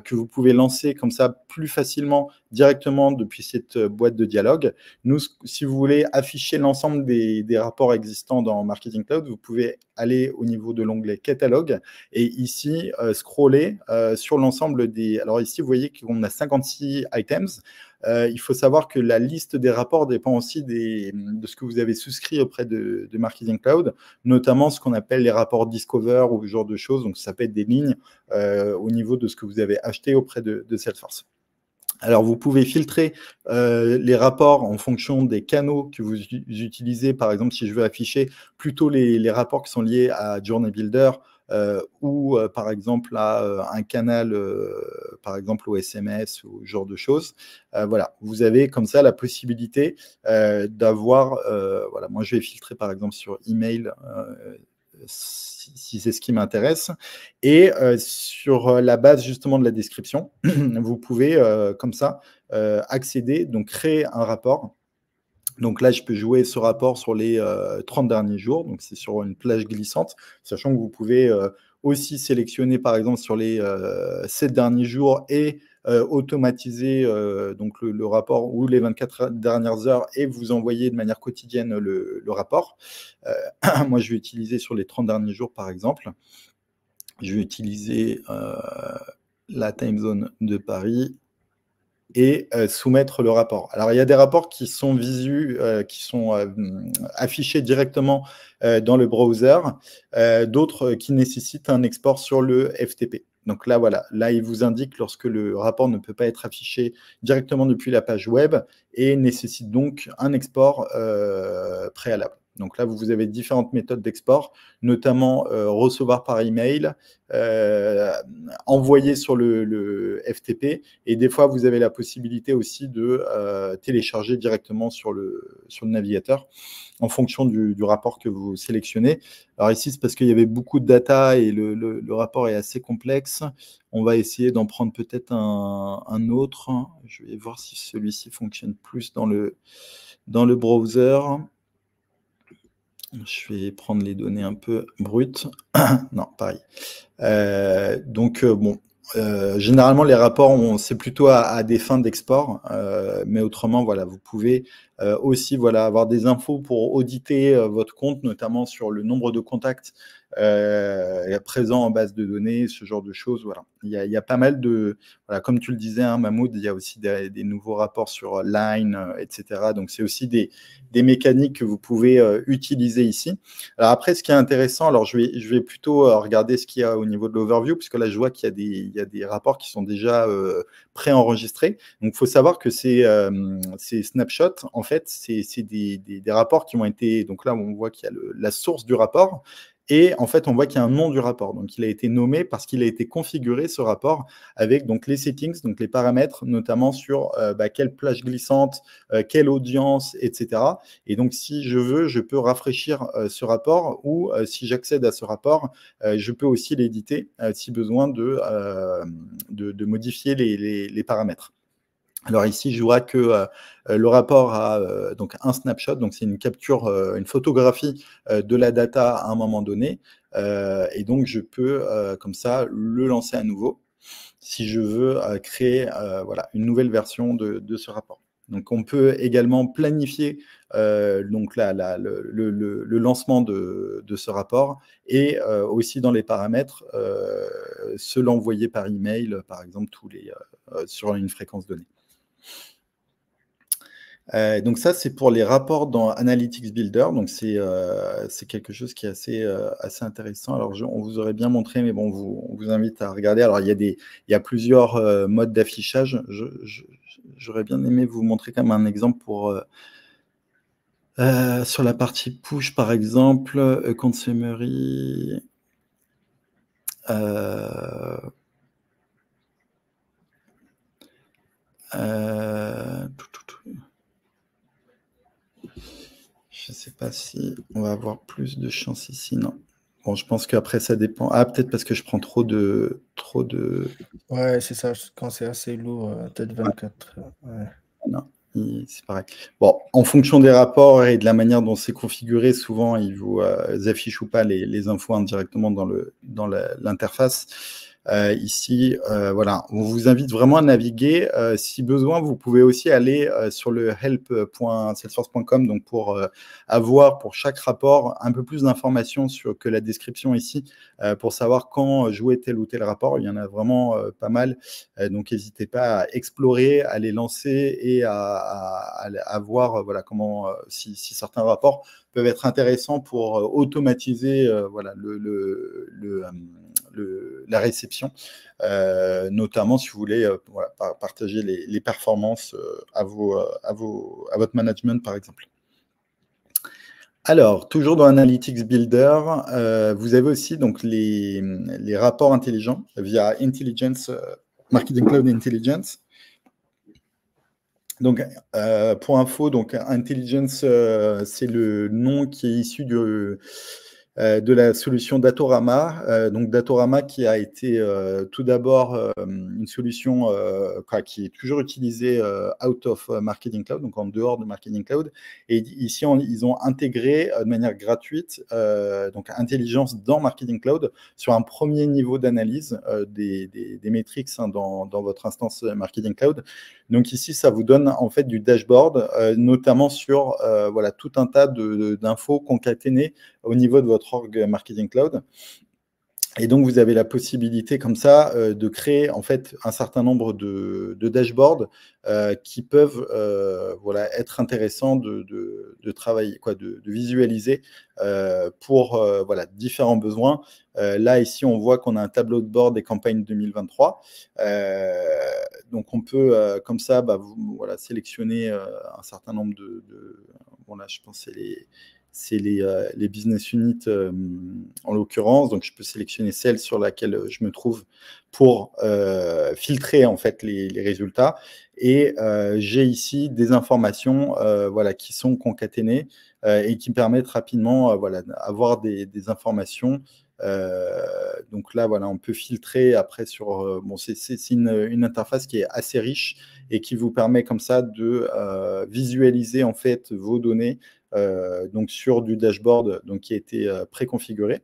que vous pouvez lancer comme ça plus facilement directement depuis cette boîte de dialogue. Nous, si vous voulez afficher l'ensemble des rapports existants dans Marketing Cloud, vous pouvez aller au niveau de l'onglet catalogue et ici scroller sur l'ensemble des... Alors ici, vous voyez qu'on a 56 items. Il faut savoir que la liste des rapports dépend aussi de ce que vous avez souscrit auprès de Marketing Cloud, notamment ce qu'on appelle les rapports Discover ou ce genre de choses. Donc, ça peut être des lignes au niveau de ce que vous avez acheté auprès de Salesforce. Alors, vous pouvez filtrer les rapports en fonction des canaux que vous utilisez. Par exemple, si je veux afficher plutôt les rapports qui sont liés à Journey Builder, ou par exemple à un canal, par exemple au SMS ou ce genre de choses. Voilà, vous avez comme ça la possibilité d'avoir, voilà, moi je vais filtrer par exemple sur email si c'est ce qui m'intéresse. Et sur la base justement de la description, vous pouvez comme ça accéder, donc créer un rapport. Donc là, je peux jouer ce rapport sur les 30 derniers jours. Donc, c'est sur une plage glissante, sachant que vous pouvez aussi sélectionner, par exemple, sur les 7 derniers jours et automatiser donc le rapport ou les 24 dernières heures et vous envoyer de manière quotidienne le rapport. Moi, je vais utiliser sur les 30 derniers jours, par exemple. Je vais utiliser la time zone de Paris et soumettre le rapport. Alors, il y a des rapports qui sont qui sont affichés directement dans le browser, d'autres qui nécessitent un export sur le FTP. Donc là, voilà, là, il vous indique lorsque le rapport ne peut pas être affiché directement depuis la page web et nécessite donc un export préalable. Donc là, vous avez différentes méthodes d'export, notamment recevoir par email, envoyer sur le FTP, et des fois, vous avez la possibilité aussi de télécharger directement sur le navigateur en fonction du rapport que vous sélectionnez. Alors ici, c'est parce qu'il y avait beaucoup de data et le rapport est assez complexe. On va essayer d'en prendre peut-être un autre. Je vais voir si celui-ci fonctionne plus dans le browser. Je vais prendre les données un peu brutes. Non, pareil. Bon, généralement, les rapports, c'est plutôt à des fins d'export, mais autrement, voilà, vous pouvez aussi avoir des infos pour auditer votre compte, notamment sur le nombre de contacts présents en base de données, ce genre de choses. Voilà. Il y a pas mal de... Voilà, comme tu le disais, hein, Mahmoud, il y a aussi des nouveaux rapports sur Line, etc. Donc, c'est aussi des mécaniques que vous pouvez utiliser ici. Alors après, ce qui est intéressant, alors je vais plutôt regarder ce qu'il y a au niveau de l'overview, puisque là, je vois qu'il y a des rapports qui sont déjà préenregistrés. Donc, il faut savoir que ces snapshots, en fait, c'est des rapports qui ont été... Donc là, on voit qu'il y a la source du rapport. Et en fait, on voit qu'il y a un nom du rapport. Donc, il a été nommé parce qu'il a été configuré, ce rapport, avec donc, les settings, donc les paramètres, notamment sur quelle plage glissante, quelle audience, etc. Et donc, si je veux, je peux rafraîchir ce rapport ou si j'accède à ce rapport, je peux aussi l'éditer si besoin de modifier les paramètres. Alors ici, je vois que le rapport a donc un snapshot, donc c'est une capture, une photographie de la data à un moment donné, et donc je peux comme ça le lancer à nouveau si je veux créer voilà, une nouvelle version de ce rapport. Donc on peut également planifier donc le lancement de ce rapport et aussi dans les paramètres se l'envoyer par email, par exemple, sur une fréquence donnée. Donc ça, c'est pour les rapports dans Analytics Builder. Donc c'est quelque chose qui est assez intéressant. Alors on vous aurait bien montré, mais bon, on vous invite à regarder. Alors il y a plusieurs modes d'affichage. J'aurais bien aimé vous montrer quand même un exemple pour sur la partie push, par exemple, account summary. Je ne sais pas si on va avoir plus de chance ici, non. Bon, je pense qu'après, ça dépend. Ah, peut-être parce que je prends trop de... Ouais, c'est ça, quand c'est assez lourd, peut-être 24. Ouais. Non, c'est pareil. Bon, en fonction des rapports et de la manière dont c'est configuré, souvent, ils vous affichent ou pas les infos indirectement dans l'interface. Ici, voilà, on vous invite vraiment à naviguer. Si besoin, vous pouvez aussi aller sur le help.salesforce.com donc pour avoir pour chaque rapport un peu plus d'informations que la description ici, pour savoir quand jouer tel ou tel rapport. Il y en a vraiment pas mal. Donc, n'hésitez pas à explorer, à les lancer et à voir voilà, comment, si certains rapports peuvent être intéressants pour automatiser voilà, la réception, notamment si vous voulez voilà, partager les performances à votre management, par exemple. Alors, toujours dans Analytics Builder, vous avez aussi donc, les rapports intelligents via Intelligence, Marketing Cloud Intelligence. Donc, pour info, donc, Intelligence, c'est le nom qui est issu de la solution Datorama. Donc Datorama qui a été tout d'abord une solution qui est toujours utilisée out of Marketing Cloud, donc en dehors de Marketing Cloud. Et ici, ils ont intégré de manière gratuite donc intelligence dans Marketing Cloud sur un premier niveau d'analyse des métriques dans votre instance Marketing Cloud. Donc ici, ça vous donne en fait du dashboard, notamment sur voilà, tout un tas d'infos concaténées au niveau de votre org Marketing Cloud. Et donc, vous avez la possibilité comme ça de créer en fait un certain nombre de dashboards qui peuvent voilà, être intéressants de travailler, de visualiser pour voilà, différents besoins. Là, ici, on voit qu'on a un tableau de bord des campagnes 2023. Donc, on peut comme ça voilà, sélectionner un certain nombre bon, là, je pense que c'est les business units en l'occurrence. Donc, je peux sélectionner celle sur laquelle je me trouve pour filtrer en fait les résultats. Et j'ai ici des informations voilà, qui sont concaténées et qui me permettent rapidement voilà, d'avoir des informations. Donc là, voilà, on peut filtrer après sur... bon, c'est une interface qui est assez riche et qui vous permet comme ça de visualiser en fait vos données donc sur du dashboard donc, qui a été préconfiguré.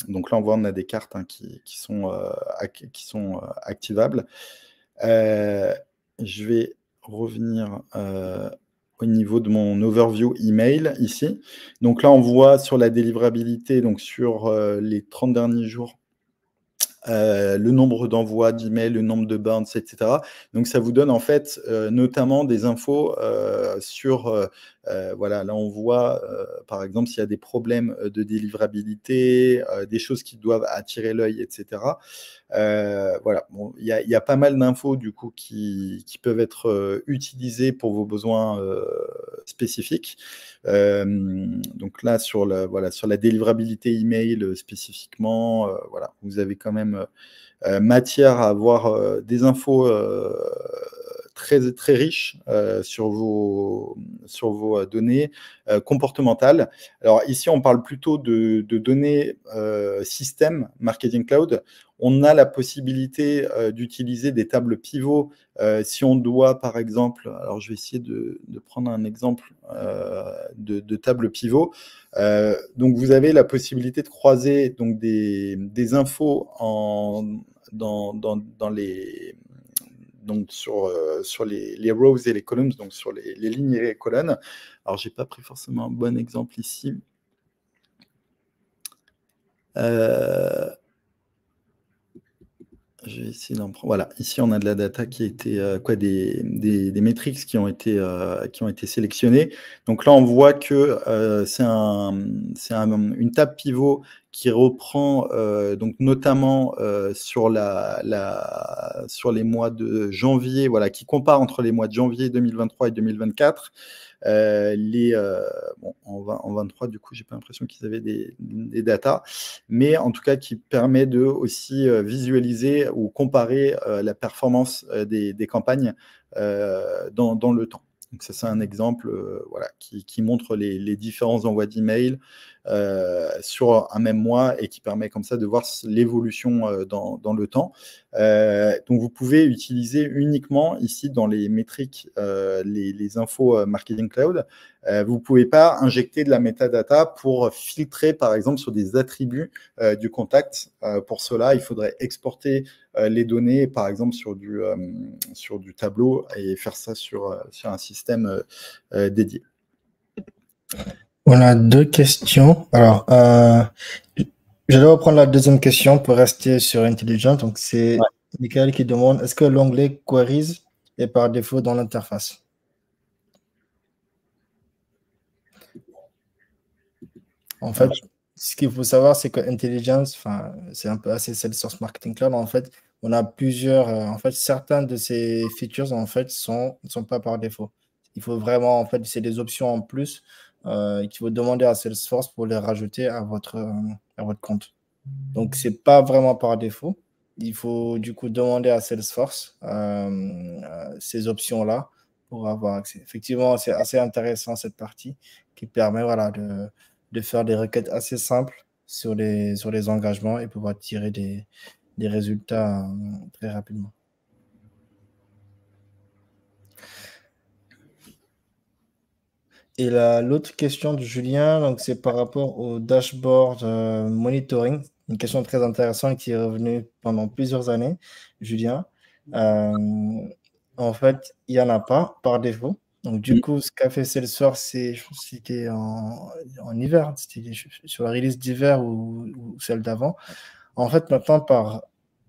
Donc là, on voit on a des cartes hein, qui sont activables. Je vais revenir au niveau de mon overview email ici. Donc là, on voit sur la délivrabilité, donc sur les 30 derniers jours, le nombre d'envois d'emails, le nombre de bounce, etc. Donc, ça vous donne en fait notamment des infos sur Voilà, là, on voit, par exemple, s'il y a des problèmes de délivrabilité, des choses qui doivent attirer l'œil, etc. Voilà, bon, il y a pas mal d'infos du coup qui peuvent être utilisées pour vos besoins spécifiques. Donc là, voilà, sur la délivrabilité email spécifiquement, voilà, vous avez quand même matière à avoir des infos très, très riches sur vos données comportementales. Alors ici, on parle plutôt de données système Marketing Cloud. On a la possibilité d'utiliser des tables pivots si on doit, par exemple, alors je vais essayer de prendre un exemple de table pivot. Donc vous avez la possibilité de croiser donc, des infos dans les donc sur les rows et les columns, donc sur les lignes et les colonnes. Alors, j'ai pas pris forcément un bon exemple ici. Je vais essayer d'en prendre. Voilà, ici on a de la data qui a été des métriques qui ont été sélectionnées. Donc là, on voit que c'est une table pivot qui reprend donc notamment sur les mois de janvier, voilà, qui compare entre les mois de janvier 2023 et 2024. Bon, en 23, du coup, j'ai pas l'impression qu'ils avaient des datas, mais en tout cas qui permet de aussi visualiser ou comparer la performance des campagnes dans le temps. Donc ça, c'est un exemple voilà, qui montre les différents envois d'email sur un même mois et qui permet comme ça de voir l'évolution dans le temps. Donc vous pouvez utiliser uniquement ici dans les métriques les infos Marketing Cloud. Vous ne pouvez pas injecter de la metadata pour filtrer par exemple sur des attributs du contact. Pour cela, il faudrait exporter les données par exemple sur du tableau et faire ça sur un système dédié. On a deux questions. Alors, je vais reprendre la deuxième question pour rester sur Intelligent. Donc, c'est Michael qui demande, est-ce que l'onglet Queries est par défaut dans l'interface? En fait, ce qu'il faut savoir, c'est que Intelligence, c'est un peu assez Salesforce Marketing Cloud. En fait, on a plusieurs, certains de ces features, en fait, ne sont pas par défaut. Il faut vraiment, en fait, c'est des options en plus qu'il faut demander à Salesforce pour les rajouter à votre compte. Donc, c'est pas vraiment par défaut. Il faut du coup demander à Salesforce ces options-là pour avoir accès. Effectivement, c'est assez intéressant cette partie qui permet voilà, de faire des requêtes assez simples sur les engagements et pouvoir tirer des résultats très rapidement. Et l'autre question de Julien, donc c'est par rapport au dashboard monitoring, une question très intéressante qui est revenue pendant plusieurs années, Julien. En fait, il n'y en a pas par défaut. Donc, du coup, ce qu'a fait Salesforce, je pense que c'était en hiver, c'était sur la release d'hiver ou celle d'avant. En fait, maintenant,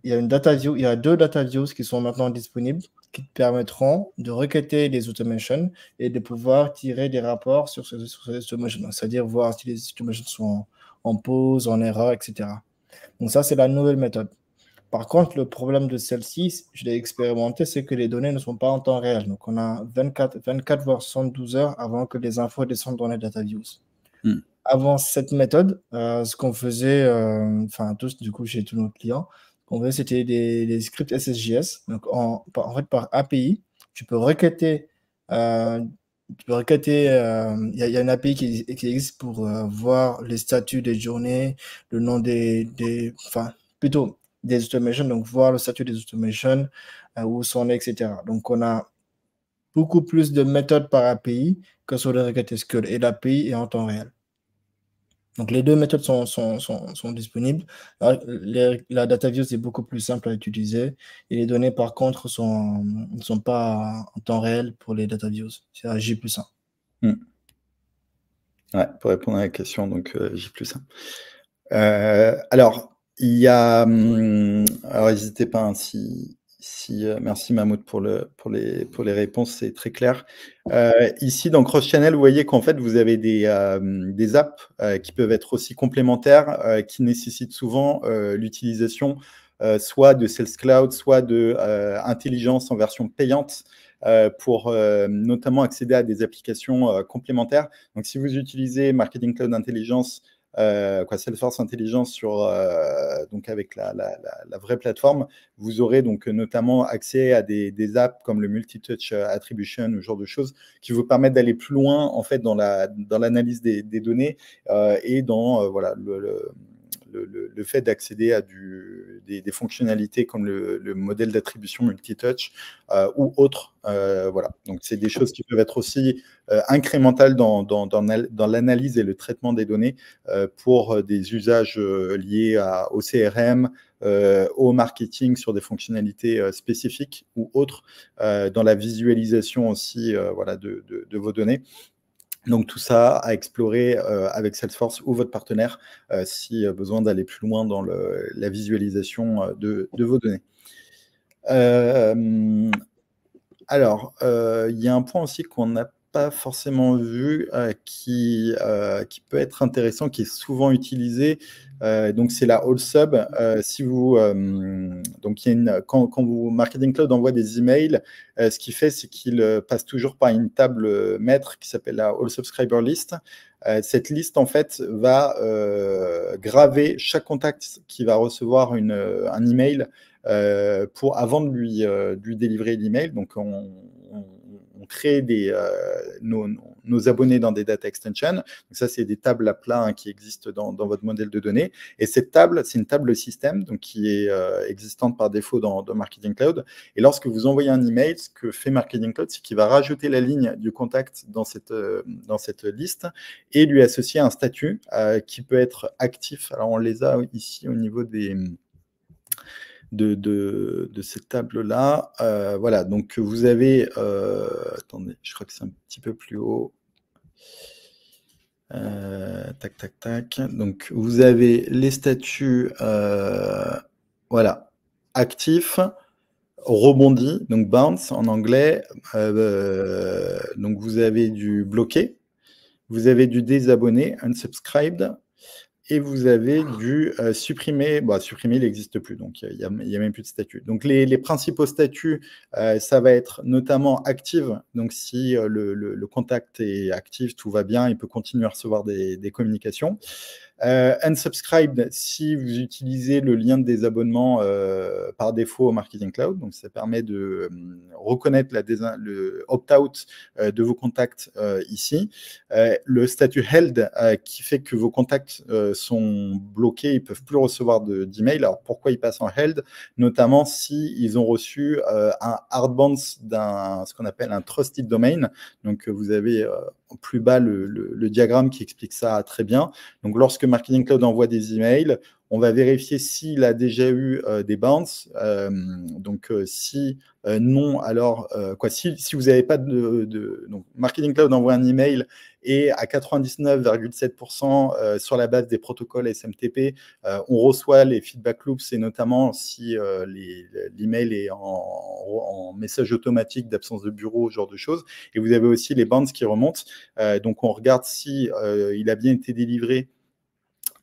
il y a une data view, il y a 2 data views qui sont maintenant disponibles qui te permettront de requêter les automations et de pouvoir tirer des rapports sur ces automations, c'est-à-dire voir si les automations sont en pause, en erreur, etc. Donc ça, c'est la nouvelle méthode. Par contre, le problème de celle-ci, je l'ai expérimenté, c'est que les données ne sont pas en temps réel. Donc, on a 24 voire 72 heures avant que les infos descendent dans les data views. Avant cette méthode, ce qu'on faisait, tous, du coup, chez tous nos clients, on faisait, c'était des scripts SSJS. Donc, en fait, par API, tu peux requêter. Il y a une API qui existe pour voir les statuts des journées, le nom des automations, donc voir le statut des automations, où sont les, etc. Donc, on a beaucoup plus de méthodes par API que sur le requête SQL et l'API est en temps réel. Donc, les deux méthodes sont disponibles. La data view, c'est beaucoup plus simple à utiliser. Et les données, par contre, ne sont pas en temps réel pour les data views. C'est à J+1. Ouais, pour répondre à la question, donc J+1. Alors, il y a... alors, n'hésitez pas, si Ici, merci Mahmoud pour les réponses, c'est très clair. Ici, dans Cross Channel, vous voyez qu'en fait, vous avez des apps qui peuvent être aussi complémentaires, qui nécessitent souvent l'utilisation soit de Sales Cloud, soit de intelligence en version payante pour notamment accéder à des applications complémentaires. Donc, si vous utilisez Marketing Cloud Intelligence, Salesforce Intelligence donc avec la vraie plateforme, vous aurez donc notamment accès à des apps comme le Multi-Touch Attribution, ou ce genre de choses qui vous permettent d'aller plus loin en fait dans l'analyse des données et dans voilà, le fait d'accéder à des fonctionnalités comme le modèle d'attribution multitouch ou autre. Voilà. Donc, c'est des choses qui peuvent être aussi incrémentales dans l'analyse et le traitement des données pour des usages liés au CRM, au marketing sur des fonctionnalités spécifiques ou autres, dans la visualisation aussi voilà, de vos données. Donc, tout ça à explorer avec Salesforce ou votre partenaire si besoin d'aller plus loin dans la visualisation de vos données. Alors, il y a un point aussi qu'on n'a pas forcément vu qui peut être intéressant, qui est souvent utilisé. Donc, c'est la All Sub. Si vous, donc, quand vous Marketing Cloud envoie des emails, ce qu'il fait, c'est qu'il passe toujours par une table maître qui s'appelle la All Subscriber List. Cette liste, en fait, va graver chaque contact qui va recevoir un email avant de lui délivrer l'email. Donc, on crée nos abonnés dans des data extensions. Donc, ça, c'est des tables à plat qui existent dans votre modèle de données. Et cette table, c'est une table système donc, qui est existante par défaut dans Marketing Cloud. Et lorsque vous envoyez un email, ce que fait Marketing Cloud, c'est qu'il va rajouter la ligne du contact dans cette liste et lui associer un statut qui peut être actif. Alors, on les a ici au niveau de cette table-là. Voilà, donc vous avez... attendez, je crois que c'est un petit peu plus haut. Tac, tac, tac. Donc, vous avez les statuts, voilà, actifs, rebondis, donc bounce en anglais. Donc, vous avez du bloqué, vous avez du désabonné, unsubscribed, et vous avez du supprimer. Bon, supprimer, il n'existe plus, donc il n'y a même plus de statut. Donc, les principaux statuts, ça va être notamment active. Donc, si le contact est actif, tout va bien, il peut continuer à recevoir des communications. Unsubscribed, si vous utilisez le lien de désabonnement par défaut au Marketing Cloud, donc ça permet de reconnaître le opt-out de vos contacts ici. Le statut held qui fait que vos contacts sont bloqués, ils ne peuvent plus recevoir d'email. Alors pourquoi ils passent en held? Notamment si ils ont reçu un hard bounce ce qu'on appelle un trusted domain. Donc vous avez plus bas le diagramme qui explique ça très bien. Donc lorsque Marketing Cloud envoie des emails, on va vérifier s'il a déjà eu des bounces. Donc, si non, alors, si vous n'avez pas donc, Marketing Cloud envoie un email et à 99,7% sur la base des protocoles SMTP, on reçoit les feedback loops et notamment si l'email est en message automatique d'absence de bureau, ce genre de choses. Et vous avez aussi les bounces qui remontent. Donc, on regarde si il a bien été délivré.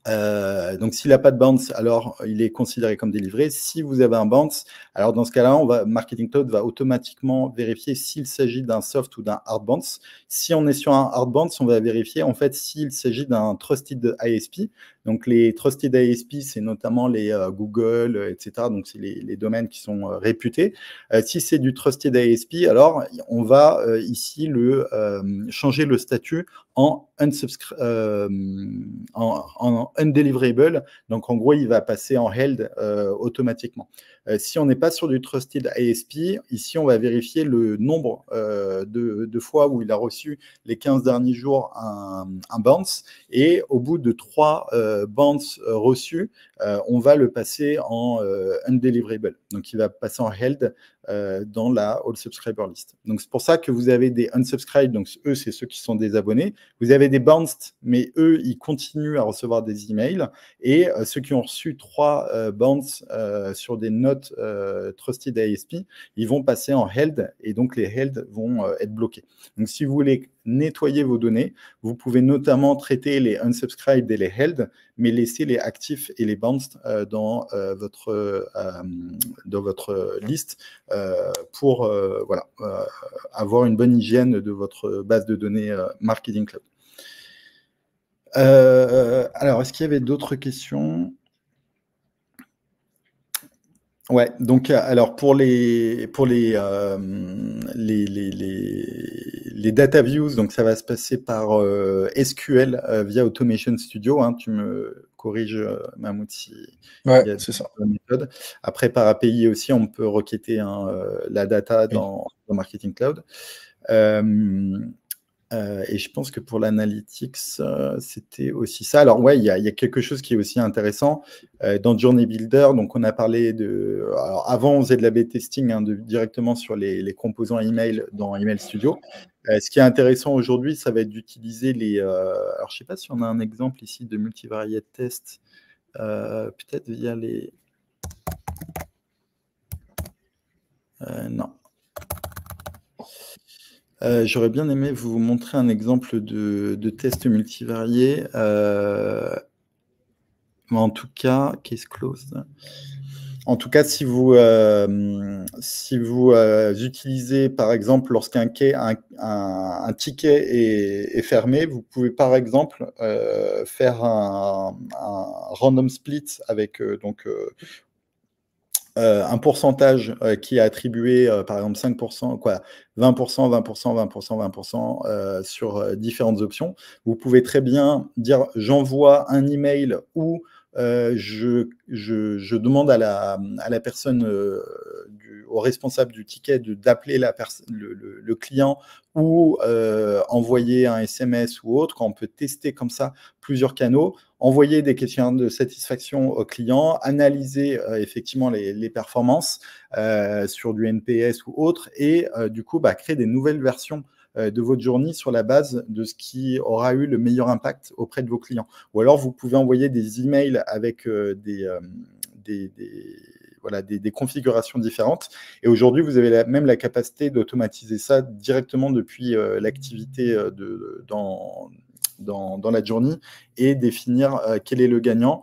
Donc, s'il n'a pas de bounce, alors il est considéré comme délivré. Si vous avez un bounce, alors dans ce cas-là, Marketing Cloud va automatiquement vérifier s'il s'agit d'un soft ou d'un hard bounce. Si on est sur un hard bounce, on va vérifier en fait s'il s'agit d'un trusted ISP. Donc, les trusted ISP, c'est notamment les Google, etc. Donc, c'est les domaines qui sont réputés. Si c'est du trusted ISP, alors on va ici changer le statut en undeliverable. Donc, en gros, il va passer en held automatiquement. Si on n'est pas sur du trusted ISP, ici, on va vérifier le nombre de fois où il a reçu les 15 derniers jours un bounce. Et au bout de 3 bounce reçus, on va le passer en undeliverable. Donc, il va passer en held dans la All Subscriber List. Donc, c'est pour ça que vous avez des unsubscribed, donc eux, c'est ceux qui sont désabonnés. Vous avez des bounced, mais eux, ils continuent à recevoir des emails. Et ceux qui ont reçu 3 bounce sur des notes Trusted ISP, ils vont passer en held, et donc les held vont être bloqués. Donc, si vous voulez nettoyer vos données, vous pouvez notamment traiter les unsubscribed et les held, mais laisser les actifs et les bounced dans votre liste pour voilà, avoir une bonne hygiène de votre base de données Marketing Cloud. Alors, est-ce qu'il y avait d'autres questions? Ouais, donc alors pour les data views, donc ça va se passer par SQL via Automation Studio. Hein, tu me corriges, Mahmoud, si Ouais, il y a c'est ça. la méthode. Après, par API aussi, on peut requêter la data dans Marketing Cloud. Et je pense que pour l'analytics, c'était aussi ça. Alors, ouais, il y a quelque chose qui est aussi intéressant. Dans Journey Builder, donc on a parlé de... Alors, avant, on faisait de l'A/B testing directement sur les composants email dans Email Studio. Ce qui est intéressant aujourd'hui, ça va être d'utiliser les... alors, je ne sais pas si on a un exemple ici de multivariate test, peut-être via les... non. J'aurais bien aimé vous montrer un exemple de test multivarié. Mais en tout cas, case closed. En tout cas, si vous utilisez, par exemple, lorsqu'un ticket est fermé, vous pouvez, par exemple, faire un random split avec un pourcentage qui est attribué, par exemple 5%, 20%, 20%, 20%, 20% sur différentes options. Vous pouvez très bien dire j'envoie un email ou je demande à la personne, au responsable du ticket d'appeler le client ou envoyer un SMS ou autre, quand on peut tester comme ça plusieurs canaux, envoyer des questionnaires de satisfaction aux clients, analyser effectivement les performances sur du NPS ou autre, et du coup créer des nouvelles versions de votre journée sur la base de ce qui aura eu le meilleur impact auprès de vos clients. Ou alors, vous pouvez envoyer des emails avec des configurations différentes. Et aujourd'hui, vous avez même la capacité d'automatiser ça directement depuis l'activité dans la journée et définir quel est le gagnant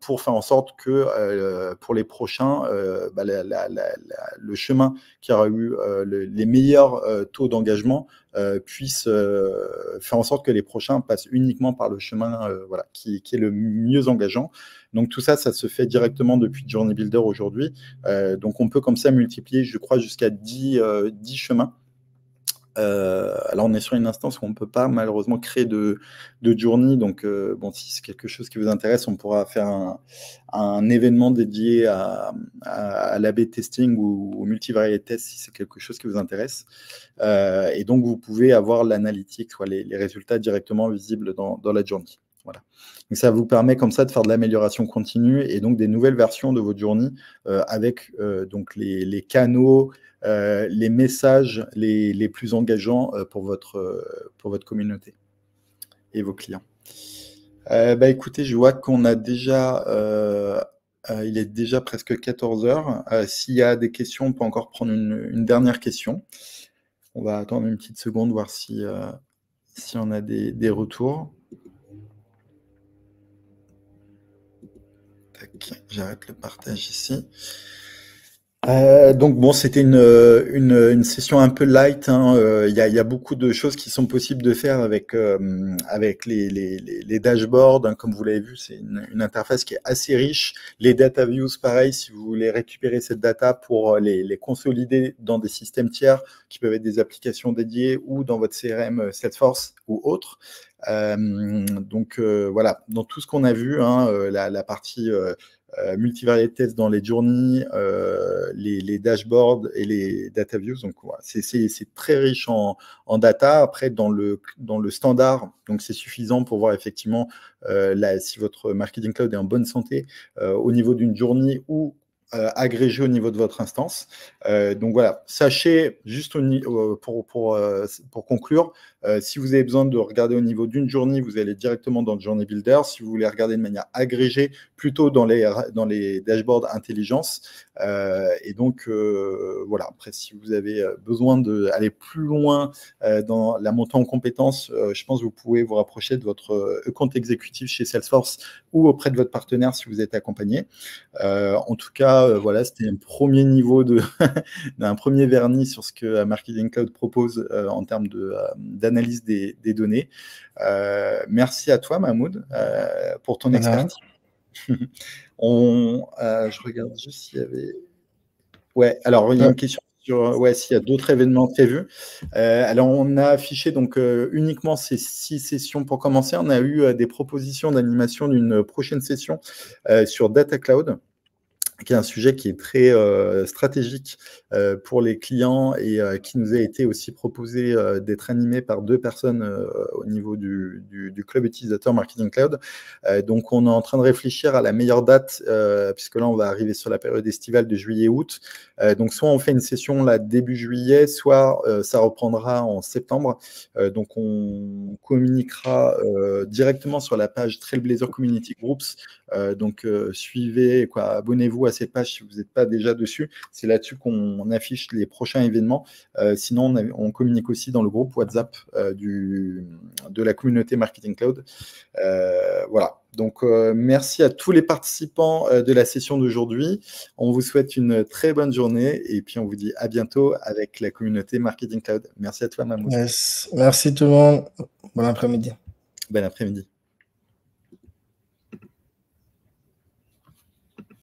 pour faire en sorte que pour les prochains, le chemin qui aura eu les meilleurs taux d'engagement puisse faire en sorte que les prochains passent uniquement par le chemin qui est le mieux engageant. Donc tout ça, ça se fait directement depuis Journey Builder aujourd'hui. Donc on peut comme ça multiplier, je crois, jusqu'à 10 chemins. Alors on est sur une instance où on ne peut pas malheureusement créer de journey, donc bon, si c'est quelque chose qui vous intéresse, on pourra faire un événement dédié à l'A/B testing ou au multivariate test si c'est quelque chose qui vous intéresse. Et donc vous pouvez avoir l'analytique, les résultats directement visibles dans la journey. Voilà. Donc ça vous permet comme ça de faire de l'amélioration continue et donc des nouvelles versions de votre journée avec donc les canaux, les messages les plus engageants pour votre communauté et vos clients. Écoutez, je vois qu'on a déjà, il est déjà presque 14 heures. S'il y a des questions, on peut encore prendre une dernière question. On va attendre une petite seconde, voir si on a des retours. Tac, j'arrête le partage ici. Donc bon, c'était une session un peu light. Il y a beaucoup de choses qui sont possibles de faire avec les dashboards. Hein, comme vous l'avez vu, c'est une interface qui est assez riche. Les data views, pareil, si vous voulez récupérer cette data pour les consolider dans des systèmes tiers qui peuvent être des applications dédiées ou dans votre CRM Salesforce ou autre. Donc voilà, dans tout ce qu'on a vu, la partie multivariate test dans les journeys, les dashboards et les data views. Donc, voilà, c'est très riche en data. Après, dans le standard, donc c'est suffisant pour voir effectivement si votre marketing cloud est en bonne santé au niveau d'une journée ou agrégé au niveau de votre instance. Donc voilà, sachez, juste pour conclure, si vous avez besoin de regarder au niveau d'une journée, vous allez directement dans le Journey Builder. Si vous voulez regarder de manière agrégée, plutôt dans les dashboards intelligence. Et donc, voilà, après, si vous avez besoin d'aller plus loin dans la montée en compétences, je pense que vous pouvez vous rapprocher de votre compte exécutif chez Salesforce ou auprès de votre partenaire si vous êtes accompagné. En tout cas, voilà, c'était un premier niveau d'un premier vernis sur ce que Marketing Cloud propose en termes d'analyse des données. Merci à toi, Mahmoud, pour ton expertise. Je regarde juste s'il y avait... Ouais, alors il y a une question sur s'il y a d'autres événements prévus. Alors on a affiché donc uniquement ces 6 sessions pour commencer. On a eu des propositions d'animation d'une prochaine session sur Data Cloud, qui est un sujet qui est très stratégique pour les clients et qui nous a été aussi proposé d'être animé par 2 personnes au niveau du club utilisateur Marketing Cloud. Donc, on est en train de réfléchir à la meilleure date, puisque là, on va arriver sur la période estivale de juillet-août. Donc, soit on fait une session là début juillet, soit ça reprendra en septembre. Donc, on communiquera directement sur la page Trailblazer Community Groups. Donc, suivez, abonnez-vous à cette page si vous n'êtes pas déjà dessus. C'est là-dessus qu'on affiche les prochains événements. Sinon, on communique aussi dans le groupe WhatsApp de la communauté Marketing Cloud. Voilà. Donc, merci à tous les participants de la session d'aujourd'hui. On vous souhaite une très bonne journée et puis on vous dit à bientôt avec la communauté Marketing Cloud. Merci à toi, Mahmoud. Yes. Merci tout le monde. Bon après-midi. Bon après-midi.